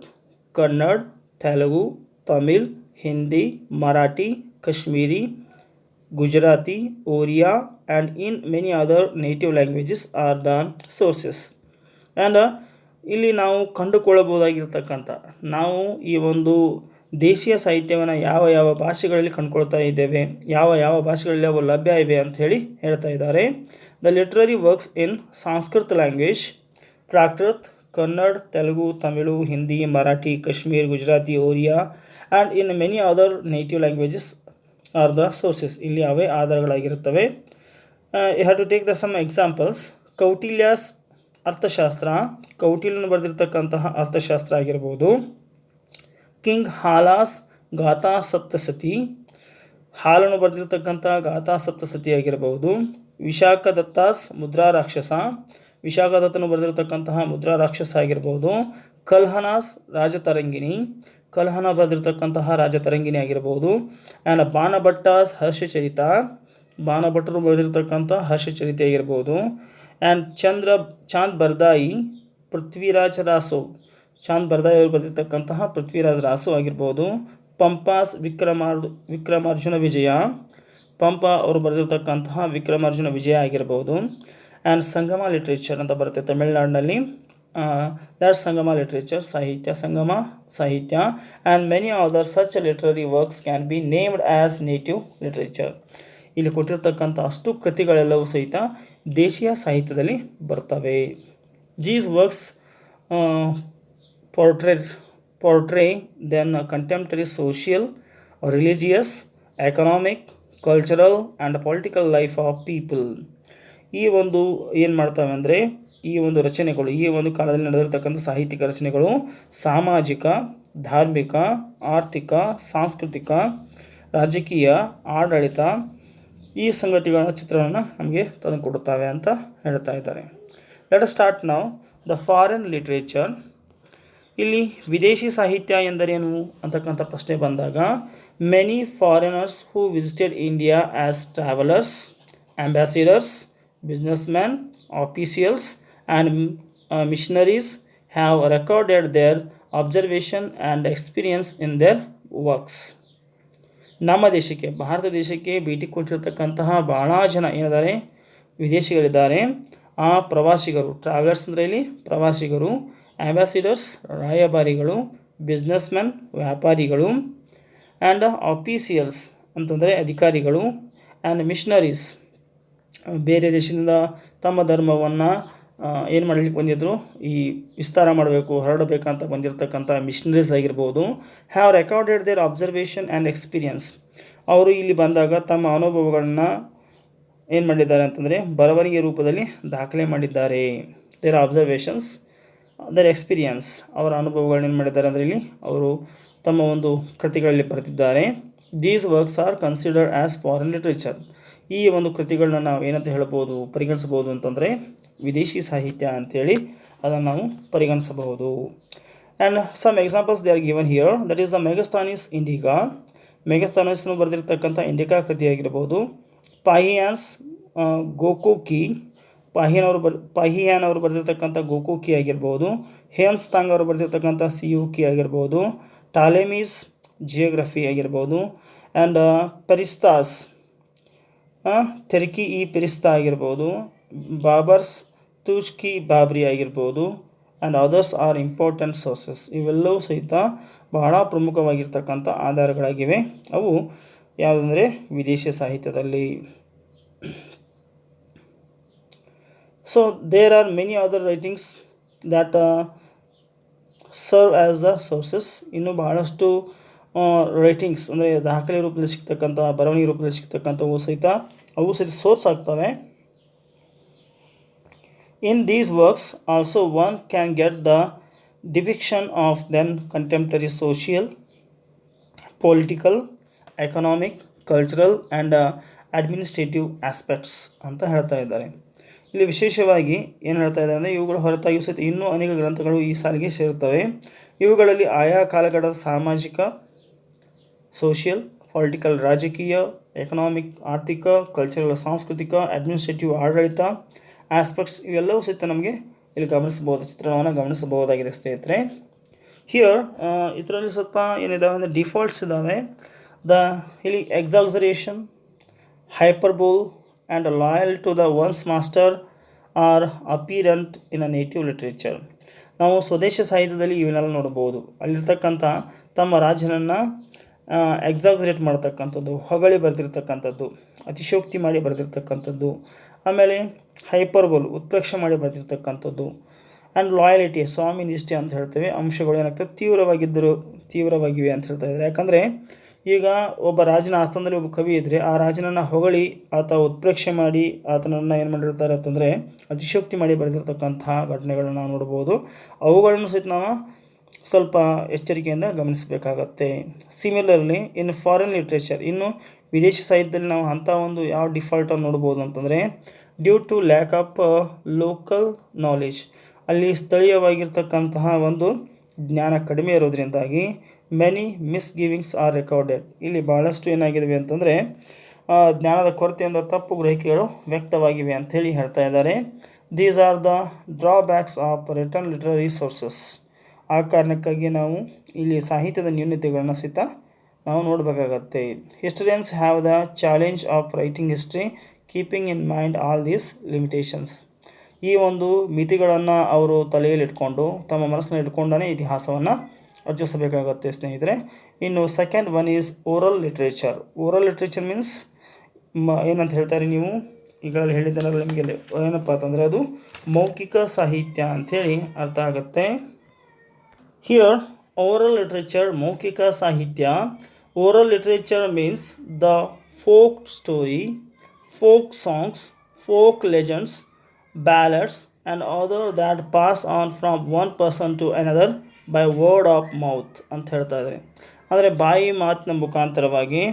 Kannada, Telugu, Tamil, Hindi, Marathi, Kashmiri, Gujarati, Oriya, and in many other native languages are the sources. And ಇಲ್ಲಿ ನಾವು ಕಂಡುಕೊಳ್ಳಬಹುದಾಗಿರ್ತಕ್ಕಂಥ, ನಾವು ಈ ಒಂದು ದೇಶೀಯ ಸಾಹಿತ್ಯವನ್ನು ಯಾವ ಭಾಷೆಗಳಲ್ಲಿ ಕಂಡುಕೊಳ್ತಾ ಇದ್ದೇವೆ, ಯಾವ ಭಾಷೆಗಳಲ್ಲಿ ಅವು ಲಭ್ಯ ಇವೆ ಅಂತ ಹೇಳಿ ಹೇಳ್ತಾ ಇದ್ದಾರೆ. The literary works in Sanskrit language, Prakrit, Kannada, Telugu, Tamil, Hindi, Marathi, Kashmir, Gujarati, Oriya, and in many other native languages are the sources. ಇಲ್ಲಿ ಅವೇ ಆಧಾರಗಳಾಗಿರುತ್ತವೆ. You have to take the some examples. Kautilya's Arthashastra, ಕೌಟಿಲ್ಯನು ಬರೆದಿರ್ತಕ್ಕಂತಹ ಅರ್ಥಶಾಸ್ತ್ರ ಆಗಿರ್ಬೋದು. ಕಿಂಗ್ ಹಾಲಾಸ್ ಗಾಥಾ ಸಪ್ತಸತಿ, ಹಾಲನ್ನು ಬರೆದಿರ್ತಕ್ಕಂಥ ಗಾಥಾ ಸಪ್ತಸತಿ ಆಗಿರಬಹುದು. ವಿಶಾಖದತ್ತಾಸ್ ಮುದ್ರಾ ರಾಕ್ಷಸ, ವಿಶಾಖದತ್ತನು ಬರೆದಿರ್ತಕ್ಕಂತಹ ಮುದ್ರಾ ರಾಕ್ಷಸ ಆಗಿರ್ಬೋದು. ಕಲ್ಹನಾಸ್ ರಾಜತರಂಗಿಣಿ, ಕಲ್ಹನ ಬರೆದಿರ್ತಕ್ಕಂತಹ ರಾಜತರಂಗಿಣಿ ಆಗಿರ್ಬೋದು. ಆ್ಯಂಡ್ ಬಾಣಭಟ್ಟಾಸ್ ಹರ್ಷಚರಿತ, ಬಾಣಭಟ್ಟರು ಬರೆದಿರ್ತಕ್ಕಂಥ ಹರ್ಷಚರಿತೆ ಆಗಿರ್ಬೋದು. ಆ್ಯಂಡ್ ಚಾಂದ್ ಬರ್ದಾಯಿ ಪೃಥ್ವಿರಾಜ್ ರಾಸೋ, ಚಾಂದ್ ಬರ್ದಾಯಿ ಅವರು ಬರೆದಿರ್ತಕ್ಕಂತಹ ಪೃಥ್ವಿರಾಜ್ ರಾಸು ಆಗಿರ್ಬೋದು. ಪಂಪಾಸ್ ವಿಕ್ರಮಾರ್ಜುನ ವಿಜಯ, ಪಂಪ ಅವರು ಬರೆದಿರ್ತಕ್ಕಂತಹ ವಿಕ್ರಮಾರ್ಜುನ ವಿಜಯ ಆಗಿರ್ಬೋದು. ಆ್ಯಂಡ್ ಸಂಗಮ ಲಿಟ್ರೇಚರ್ ಅಂತ ಬರುತ್ತೆ ತಮಿಳುನಾಡಿನಲ್ಲಿ, ದ್ಯಾಟ್ ಸಂಗಮ ಲಿಟ್ರೇಚರ್, ಸಾಹಿತ್ಯ, ಸಂಗಮ ಸಾಹಿತ್ಯ. And many other such literary works can be named as native literature. ಇಲ್ಲಿ ಕೊಟ್ಟಿರ್ತಕ್ಕಂಥ ಅಷ್ಟು ಕೃತಿಗಳೆಲ್ಲವೂ ಸಹಿತ ದೇಶೀಯ ಸಾಹಿತ್ಯದಲ್ಲಿ ಬರ್ತವೆ. These works portray then a contemporary social, religious, economic, cultural and political life of people. ಈ ಒಂದು ಏನು ಮಾಡ್ತವೆ ಅಂದರೆ, ಈ ಒಂದು ರಚನೆಗಳು, ಈ ಒಂದು ಕಾಲದಲ್ಲಿ ನಡೆದಿರ್ತಕ್ಕಂಥ ಸಾಹಿತ್ಯಿಕ ರಚನೆಗಳು ಸಾಮಾಜಿಕ, ಧಾರ್ಮಿಕ, ಆರ್ಥಿಕ, ಸಾಂಸ್ಕೃತಿಕ, ರಾಜಕೀಯ, ಆಡಳಿತ ಈ ಸಂಗತಿಗಳ ಚಿತ್ರವನ್ನು ನಮಗೆ ತಂದುಕೊಡುತ್ತವೆ ಅಂತ ಹೇಳ್ತಾ ಇದ್ದಾರೆ. Let us start now the foreign literature. ಇಲ್ಲಿ ವಿದೇಶಿ ಸಾಹಿತ್ಯ ಎಂದರೇನು ಅಂತಕ್ಕಂಥ ಪ್ರಶ್ನೆ ಬಂದಾಗ, many foreigners who visited India as travellers, ambassadors, businessmen, officials and missionaries have recorded their observation and experience in their works. ನಮ್ಮ ದೇಶಕ್ಕೆ, ಭಾರತ ದೇಶಕ್ಕೆ ಭೇಟಿ ಕೊಟ್ಟಿರ್ತಕ್ಕಂತಹ ಭಾಳ ಜನ ಏನಿದ್ದಾರೆ, ವಿದೇಶಿಗಳಿದ್ದಾರೆ. ಆ ಪ್ರವಾಸಿಗರು, ಟ್ರಾವೆಲರ್ಸ್ ಅಂದರೆ ಇಲ್ಲಿ ಪ್ರವಾಸಿಗರು, ಆ್ಯಂಬಾಸಿಡರ್ಸ್ ರಾಯಭಾರಿಗಳು, ಬಿಸ್ನೆಸ್ಮೆನ್ ವ್ಯಾಪಾರಿಗಳು, ಆ್ಯಂಡ್ ಆಫೀಸಿಯಲ್ಸ್ ಅಂತಂದರೆ ಅಧಿಕಾರಿಗಳು, ಆ್ಯಂಡ್ ಮಿಷನರೀಸ್ ಬೇರೆ ದೇಶದಿಂದ ತಮ್ಮ ಧರ್ಮವನ್ನು ಏನು ಮಾಡಲಿಕ್ಕೆ ಬಂದಿದ್ದರು, ಈ ವಿಸ್ತಾರ ಮಾಡಬೇಕು, ಹರಡಬೇಕಂತ ಬಂದಿರತಕ್ಕಂಥ ಮಿಷನರೀಸ್ ಆಗಿರ್ಬೋದು. Have recorded their observation and experience. ಅವರು ಇಲ್ಲಿ ಬಂದಾಗ ತಮ್ಮ ಅನುಭವಗಳನ್ನು ಏನು ಮಾಡಿದ್ದಾರೆ ಅಂತಂದರೆ ಬರವಣಿಗೆ ರೂಪದಲ್ಲಿ ದಾಖಲೆ ಮಾಡಿದ್ದಾರೆ. ದೇರ್ ಅಬ್ಸರ್ವೇಷನ್ಸ್, ದರ್ ಎಕ್ಸ್ಪೀರಿಯನ್ಸ್, ಅವರ ಅನುಭವಗಳನ್ನ ಏನು ಮಾಡಿದ್ದಾರೆ ಅಂದರೆ ಇಲ್ಲಿ ಅವರು ತಮ್ಮ ಒಂದು ಕೃತಿಗಳಲ್ಲಿ ಬರೆದಿದ್ದಾರೆ. These works R considered as foreign literature. ಈ ಒಂದು ಕೃತಿಗಳನ್ನ ನಾವು ಏನಂತ ಹೇಳ್ಬೋದು, ಪರಿಗಣಿಸ್ಬೋದು ಅಂತಂದರೆ ವಿದೇಶಿ ಸಾಹಿತ್ಯ ಅಂಥೇಳಿ ಅದನ್ನು ನಾವು ಪರಿಗಣಿಸಬಹುದು. And some examples they are given here. That is the Megasthenes Indica. ಮೆಗಸ್ತಾನಿಸ್ನು ಬರೆದಿರ್ತಕ್ಕಂಥ ಇಂಡಿಕಾ ಕೃತಿಯಾಗಿರ್ಬೋದು. ಪಾಹಿಯಾನ್ಸ್ ಗೋಕುಕಿ, ಪಾಹಿಯಾನ್ ಅವರು ಬರೆದಿರ್ತಕ್ಕಂಥ ಗೋಕುಕಿ ಆಗಿರ್ಬೋದು. ಹೇನ್ಸ್ತಾಂಗ್ ಅವರು ಬರೆದಿರ್ತಕ್ಕಂಥ ಸಿಯುಕಿ ಆಗಿರ್ಬೋದು. ಟಾಲೆಮೀಸ್ ಜಿಯೋಗ್ರಫಿ ಆಗಿರ್ಬೋದು. ಆ್ಯಂಡ್ ಪೆರಿಸ್ತಾಸ್ ತೆರ್ಕಿ ಇ ಪೆರಿಸ್ತಾ ಆಗಿರ್ಬೋದು. ಬಾಬರ್ಸ್ ತುಷ್ಕಿ ಬಾಬ್ರಿ ಆಗಿರ್ಬೋದು. And others are important sources. ಇವೆಲ್ಲವೂ ಸಹಿತ ಬಹಳ ಪ್ರಮುಖವಾಗಿರ್ತಕ್ಕಂಥ ಆಧಾರಗಳಾಗಿವೆ. ಅವು ಯಾವುದಂದರೆ ವಿದೇಶಿ ಸಾಹಿತ್ಯದಲ್ಲಿ. So there are many other writings that serve as the sources. ಇನ್ನು ಬಹಳಷ್ಟು ರೈಟಿಂಗ್ಸ್ ಅಂದರೆ ದಾಖಲೆ ರೂಪದಲ್ಲಿ ಸಿಗ್ತಕ್ಕಂಥ, ಬರವಣಿಗೆ ರೂಪದಲ್ಲಿ ಸಿಗ್ತಕ್ಕಂಥವು ಸಹಿತ ಅವು ಸಹಿತ ಸೋರ್ಸ್ ಆಗ್ತವೆ. In these works also one can get the depiction of then contemporary social, political, economic, cultural and administrative aspects ಅಂತ ಹೇಳ್ತಾ ಇದ್ದಾರೆ. ಇಲ್ಲಿ ವಿಶೇಷವಾಗಿ ಏನು ಹೇಳ್ತಾ ಇದ್ದಾರೆ ಅಂದರೆ, ಇವುಗಳ ಹೊರತಾಗಿಯೂ ಸಹಿತ ಇನ್ನೂ ಅನೇಕ ಗ್ರಂಥಗಳು ಈ ಸಾಲಿಗೆ ಸೇರುತ್ತವೆ. ಇವುಗಳಲ್ಲಿ ಆಯಾ ಕಾಲಘಟ್ಟದ ಸಾಮಾಜಿಕ, ಸೋಷಿಯಲ್, ಪೊಲಿಟಿಕಲ್ ರಾಜಕೀಯ, ಎಕನಾಮಿಕ್ ಆರ್ಥಿಕ, ಕಲ್ಚರಲ್ ಸಾಂಸ್ಕೃತಿಕ, ಅಡ್ಮಿನಿಸ್ಟ್ರೇಟಿವ್ ಆಡಳಿತ ಆಸ್ಪೆಕ್ಟ್ಸ್ ಇವೆಲ್ಲವೂ ಸಹಿತ ನಮಗೆ ಇಲ್ಲಿ ಗಮನಿಸಬಹುದು, ಚಿತ್ರಣವನ್ನು ಗಮನಿಸಬಹುದಾಗಿದೆ ಸ್ನೇಹಿತರೆ. ಹಿಯರ್ ಇದರಲ್ಲಿ ಸ್ವಲ್ಪ ಏನಿದಾವೆ ಅಂದರೆ ಡಿಫಾಲ್ಟ್ಸ್ ಇದ್ದಾವೆ. ಇಲ್ಲಿ exaggeration, hyperbole and loyal to the one's master are apparent in a native literature. ನಾವು ಸ್ವದೇಶ ಸಾಹಿತ್ಯದಲ್ಲಿ ಇವನ್ನೆಲ್ಲ ನೋಡ್ಬೋದು. ಅಲ್ಲಿರ್ತಕ್ಕಂಥ ತಮ್ಮ ರಾಜನನ್ನು ಎಕ್ಸಾಗ್ಸರೇಟ್ ಮಾಡ್ತಕ್ಕಂಥದ್ದು, ಹೊಗಳಿ ಬರೆದಿರ್ತಕ್ಕಂಥದ್ದು, ಅತಿಶೋಕ್ತಿ ಮಾಡಿ ಬರೆದಿರ್ತಕ್ಕಂಥದ್ದು, ಆಮೇಲೆ ಹೈಪರ್ಬೋಲ್ ಉತ್ಪ್ರೇಕ್ಷೆ ಮಾಡಿ ಬರೆದಿರ್ತಕ್ಕಂಥದ್ದು, ಆ್ಯಂಡ್ ಲಾಯಲಿಟಿ ಸ್ವಾಮಿ ನಿಷ್ಠೆ ಅಂತ ಹೇಳ್ತೇವೆ ಅಂಶಗಳು ಏನಾಗ್ತದೆ ತೀವ್ರವಾಗಿವೆ ಅಂತ ಹೇಳ್ತಾ ಇದ್ದಾರೆ. ಯಾಕಂದರೆ ಈಗ ಒಬ್ಬ ರಾಜನ ಆಸ್ಥಾನದಲ್ಲಿ ಒಬ್ಬ ಕವಿ ಇದ್ದರೆ ಆ ರಾಜನನ್ನು ಹೊಗಳಿ ಆತ ಉತ್ಪ್ರೇಕ್ಷೆ ಮಾಡಿ ಆತನನ್ನು ಏನು ಮಾಡಿರ್ತಾರೆ ಅಂತಂದರೆ ಅತಿಶೋಕ್ತಿ ಮಾಡಿ ಬರೆದಿರ್ತಕ್ಕಂತಹ ಘಟನೆಗಳನ್ನು ನಾವು ನೋಡ್ಬೋದು. ಅವುಗಳನ್ನು ಸಹಿತ ನಾವು ಸ್ವಲ್ಪ ಎಚ್ಚರಿಕೆಯಿಂದ ಗಮನಿಸಬೇಕಾಗತ್ತೆ. ಸಿಮಿಲರ್ಲಿ ಇನ್ ಫಾರಿನ್ ಲಿಟ್ರೇಚರ್, ಇನ್ನು ವಿದೇಶಿ ಸಾಹಿತ್ಯದಲ್ಲಿ ನಾವು ಅಂಥ ಒಂದು ಯಾವ ಡಿಫಾಲ್ಟನ್ನು ನೋಡ್ಬೋದು ಅಂತಂದರೆ, due to lack of local knowledge, ಅಲ್ಲಿ ಸ್ಥಳೀಯವಾಗಿರ್ತಕ್ಕಂತಹ ಒಂದು ಜ್ಞಾನ ಕಡಿಮೆ ಇರೋದ್ರಿಂದಾಗಿ ಮೆನಿ ಮಿಸ್ಗಿವಿಂಗ್ಸ್ ಆರ್ ರೆಕಾರ್ಡೆಡ್. ಇಲ್ಲಿ ಭಾಳಷ್ಟು ಏನಾಗಿವೆ ಅಂತಂದರೆ ಜ್ಞಾನದ ಕೊರತೆಯಿಂದ ತಪ್ಪು ಗ್ರಹಿಕೆಗಳು ವ್ಯಕ್ತವಾಗಿವೆ ಅಂಥೇಳಿ ಹೇಳ್ತಾ ಇದ್ದಾರೆ. These are the drawbacks of written literary sources. ಆ ಕಾರಣಕ್ಕಾಗಿ ನಾವು ಇಲ್ಲಿ ಸಾಹಿತ್ಯದ ನ್ಯೂನತೆಗಳನ್ನ ಸಹಿತ ನಾವು ನೋಡಬೇಕಾಗತ್ತೆ. Historians have the challenge of writing history keeping in mind all these limitations. ಈ ಒಂದು ಮಿತಿಗಳನ್ನು ಅವರು ತಲೆಯಲ್ಲಿಟ್ಕೊಂಡು ತಮ್ಮ ಮನಸ್ಸಿನಲ್ಲಿ ಇಟ್ಕೊಂಡೇ ಇತಿಹಾಸವನ್ನು ಅರ್ಜಿಸಬೇಕಾಗತ್ತೆ ಸ್ನೇಹಿತರೆ. ಇನ್ನು second one is oral literature. Oral literature means ಏನಂತ ಹೇಳ್ತಾರೆ, ನೀವು ಈಗಾಗಲೇ ಹೇಳಿದ್ದೆಲ್ಲ ನಿಮಗೆ ಏನಪ್ಪ ಅಂತಂದರೆ ಅದು ಮೌಖಿಕ ಸಾಹಿತ್ಯ ಅಂಥೇಳಿ ಅರ್ಥ ಆಗುತ್ತೆ. ಹಿಯರ್ ಓರಲ್ ಲಿಟ್ರೇಚರ್, ಮೌಖಿಕ ಸಾಹಿತ್ಯ. Oral literature means the folk story, folk songs, folk legends, ballads and other that pass on from one person to another by word of mouth ಅಂತ ಹೇಳ್ತಾ ಇದ್ದಾರೆ. ಅಂದರೆ ಬಾಯಿ ಮಾತಿನ ಮುಖಾಂತರವಾಗಿ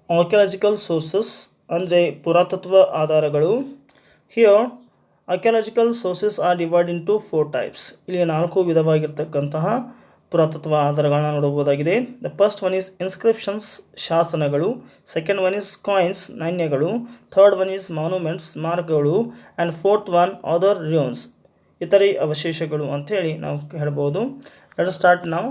ಆರ್ಕಿಯಾಲಜಿಕಲ್ ಸೋರ್ಸಸ್ ಅಂದರೆ ಪುರಾತತ್ವ ಆಧಾರಗಳು. Here archaeological sources are divide into 4 types. ಇಲ್ಲಿ 4 ವಿಧವಾಗಿರ್ತಕ್ಕಂತಹ ಪುರಾತತ್ವ ಆಧಾರಗಳನ್ನ ನೋಡಬಹುದಾಗಿದೆ. The first one is inscriptions, ಶಾಸನಗಳು. ಸೆಕೆಂಡ್ ಒನ್ ಈಸ್ ಕಾಯಿನ್ಸ್, ನಾಣ್ಯಗಳು. ಥರ್ಡ್ ಒನ್ ಈಸ್ ಮಾನ್ಯುಮೆಂಟ್ಸ್, ಸ್ಮಾರಕಗಳು. And fourth one other ruins, ಇತರೆ ಅವಶೇಷಗಳು ಅಂಥೇಳಿ ನಾವು ಹೇಳ್ಬೋದು. Let us start now.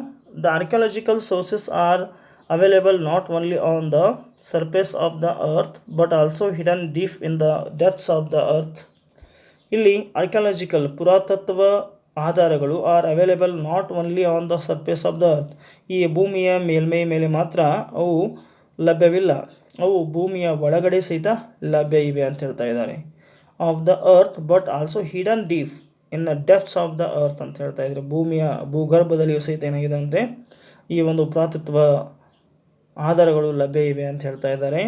The archaeological sources are available not only on the surface of the earth but also hidden deep in the depths of the earth. ಇಲ್ಲಿ archaeological ಪುರಾತತ್ವ ಆಧಾರಗಳು are available not only on the surface of the earth. ಈ ಭೂಮಿಯ ಮೇಲ್ಮೈ ಮೇಲೆ ಮಾತ್ರ ಅವು ಲಭ್ಯವಿಲ್ಲ, ಅವು ಭೂಮಿಯ ಒಳಗಡೆ ಸಹಿತ ಲಭ್ಯ ಇವೆ ಅಂತ ಹೇಳ್ತಾ ಇದ್ದಾರೆ. Of the earth but also hidden deep, in the depths of the earth ಅಂತ ಹೇಳ್ತಾ ಇದ್ದಾರೆ. ಭೂಗರ್ಭದಲ್ಲಿಯೂ ಸಹಿತ ಏನಾಗಿದೆ ಅಂದರೆ ಈ ಒಂದು ಪುರಾತತ್ವ ಆಧಾರಗಳು ಲಭ್ಯ ಇವೆ ಅಂತ ಹೇಳ್ತಾ ಇದ್ದಾರೆ.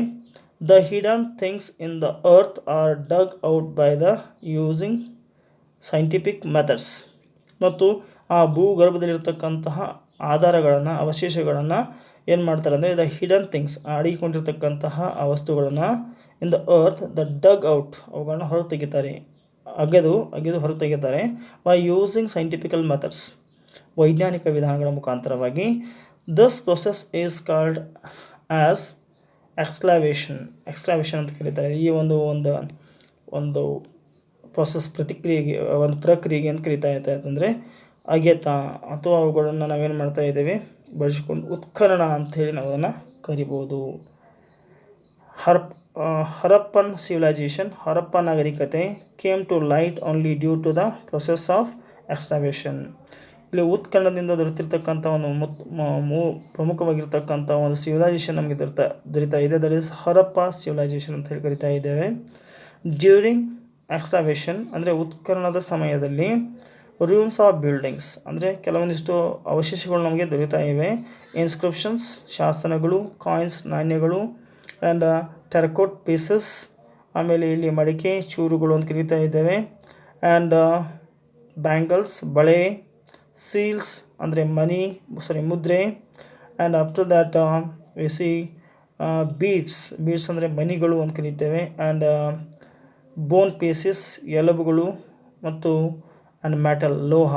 The hidden things in the earth are dug out by the using scientific methods. ಮತ್ತು ಆ ಭೂಗರ್ಭದಲ್ಲಿರ್ತಕ್ಕಂತಹ ಆಧಾರಗಳನ್ನು, ಅವಶೇಷಗಳನ್ನು ಏನು ಮಾಡ್ತಾರೆ ಅಂದರೆ ದ ಹಿಡನ್ ಥಿಂಗ್ಸ್, ಅಡಗಿಕೊಂಡಿರ್ತಕ್ಕಂತಹ ಆ ವಸ್ತುಗಳನ್ನು in the earth the dug out, ಅವುಗಳನ್ನ ಹೊರಗೆ ತೆಗಿತಾರೆ, ಅಗೆದು ಹೊರಗೆ ತೆಗಿತಾರೆ. ಬೈ ಯೂಸಿಂಗ್ ಸೈಂಟಿಫಿಕಲ್ ಮೆಥಡ್ಸ್, ವೈಜ್ಞಾನಿಕ ವಿಧಾನಗಳ ಮುಖಾಂತರವಾಗಿ. This process is called as excavation ಅಂತ ಕರೀತಾರೆ. ಈ ಒಂದು ಪ್ರೊಸೆಸ್, ಒಂದು ಪ್ರಕ್ರಿಯೆಗೆ ಅಂತ ಕರೀತಾ ಅಂತಂದರೆ ಅಗೆತ ಅಥವಾ ಅವುಗಳನ್ನು ನಾವೇನು ಮಾಡ್ತಾ ಇದ್ದೇವೆ ಬಳಸಿಕೊಂಡು ಉತ್ಖನನ ಅಂಥೇಳಿ ನಾವು ಅದನ್ನು ಕರಿಬೋದು. ಹರಪ್ಪನ್ ಸಿವಿಲೈಸೇಷನ್, ಹರಪ್ಪ ನಾಗರಿಕತೆ came to light only due to the process of excavation. ಇಲ್ಲಿ ಉತ್ಖನನದಿಂದ ದೊರೆತಿರ್ತಕ್ಕಂಥ ಒಂದು ಪ್ರಮುಖವಾಗಿರ್ತಕ್ಕಂಥ ಒಂದು ಸಿವಿಲೈಸೇಷನ್ ನಮಗೆ ದೊರೀತಾ ಇದೆ. ದಟ್ ಈಸ್ ಹರಪ್ಪ ಸಿವಿಲೈಸೇಷನ್ ಅಂತ ಹೇಳಿ ಕರಿತಾ ಇದ್ದೇವೆ. ಡ್ಯೂರಿಂಗ್ ಎಕ್ಸ್ಕ್ಲಾವೇಷನ್ ಅಂದರೆ ಉತ್ಖನನದ ಸಮಯದಲ್ಲಿ ರೂಮ್ಸ್ ಆಫ್ ಬಿಲ್ಡಿಂಗ್ಸ್ ಅಂದರೆ ಕೆಲವೊಂದಿಷ್ಟು ಅವಶೇಷಗಳು ನಮಗೆ ದೊರೀತಾ ಇವೆ. ಇನ್ಸ್ಕ್ರಿಪ್ಷನ್ಸ್, ಶಾಸನಗಳು, ಕಾಯಿನ್ಸ್, ನಾಣ್ಯಗಳು, ಆ್ಯಂಡ್ ಟೆರಕೋಟ್ ಪೀಸಸ್, ಆಮೇಲೆ ಇಲ್ಲಿ ಮಡಿಕೆ ಚೂರುಗಳು ಅಂತ ಕರೀತಾ ಇದ್ದೇವೆ. ಆ್ಯಂಡ್ ಬ್ಯಾಂಗಲ್ಸ್, ಬಳೆ, ಸೀಲ್ಸ್ ಅಂದರೆ ಮುದ್ರೆ. And after that we C beads ಅಂದರೆ ಮಣಿಗಳು ಅಂತ ಕರೀತೇವೆ. ಆ್ಯಂಡ್ ಬೋನ್ ಪೀಸಸ್, ಎಲುಬುಗಳು, ಮತ್ತು ಆ್ಯಂಡ್ ಮೆಟಲ್, ಲೋಹ.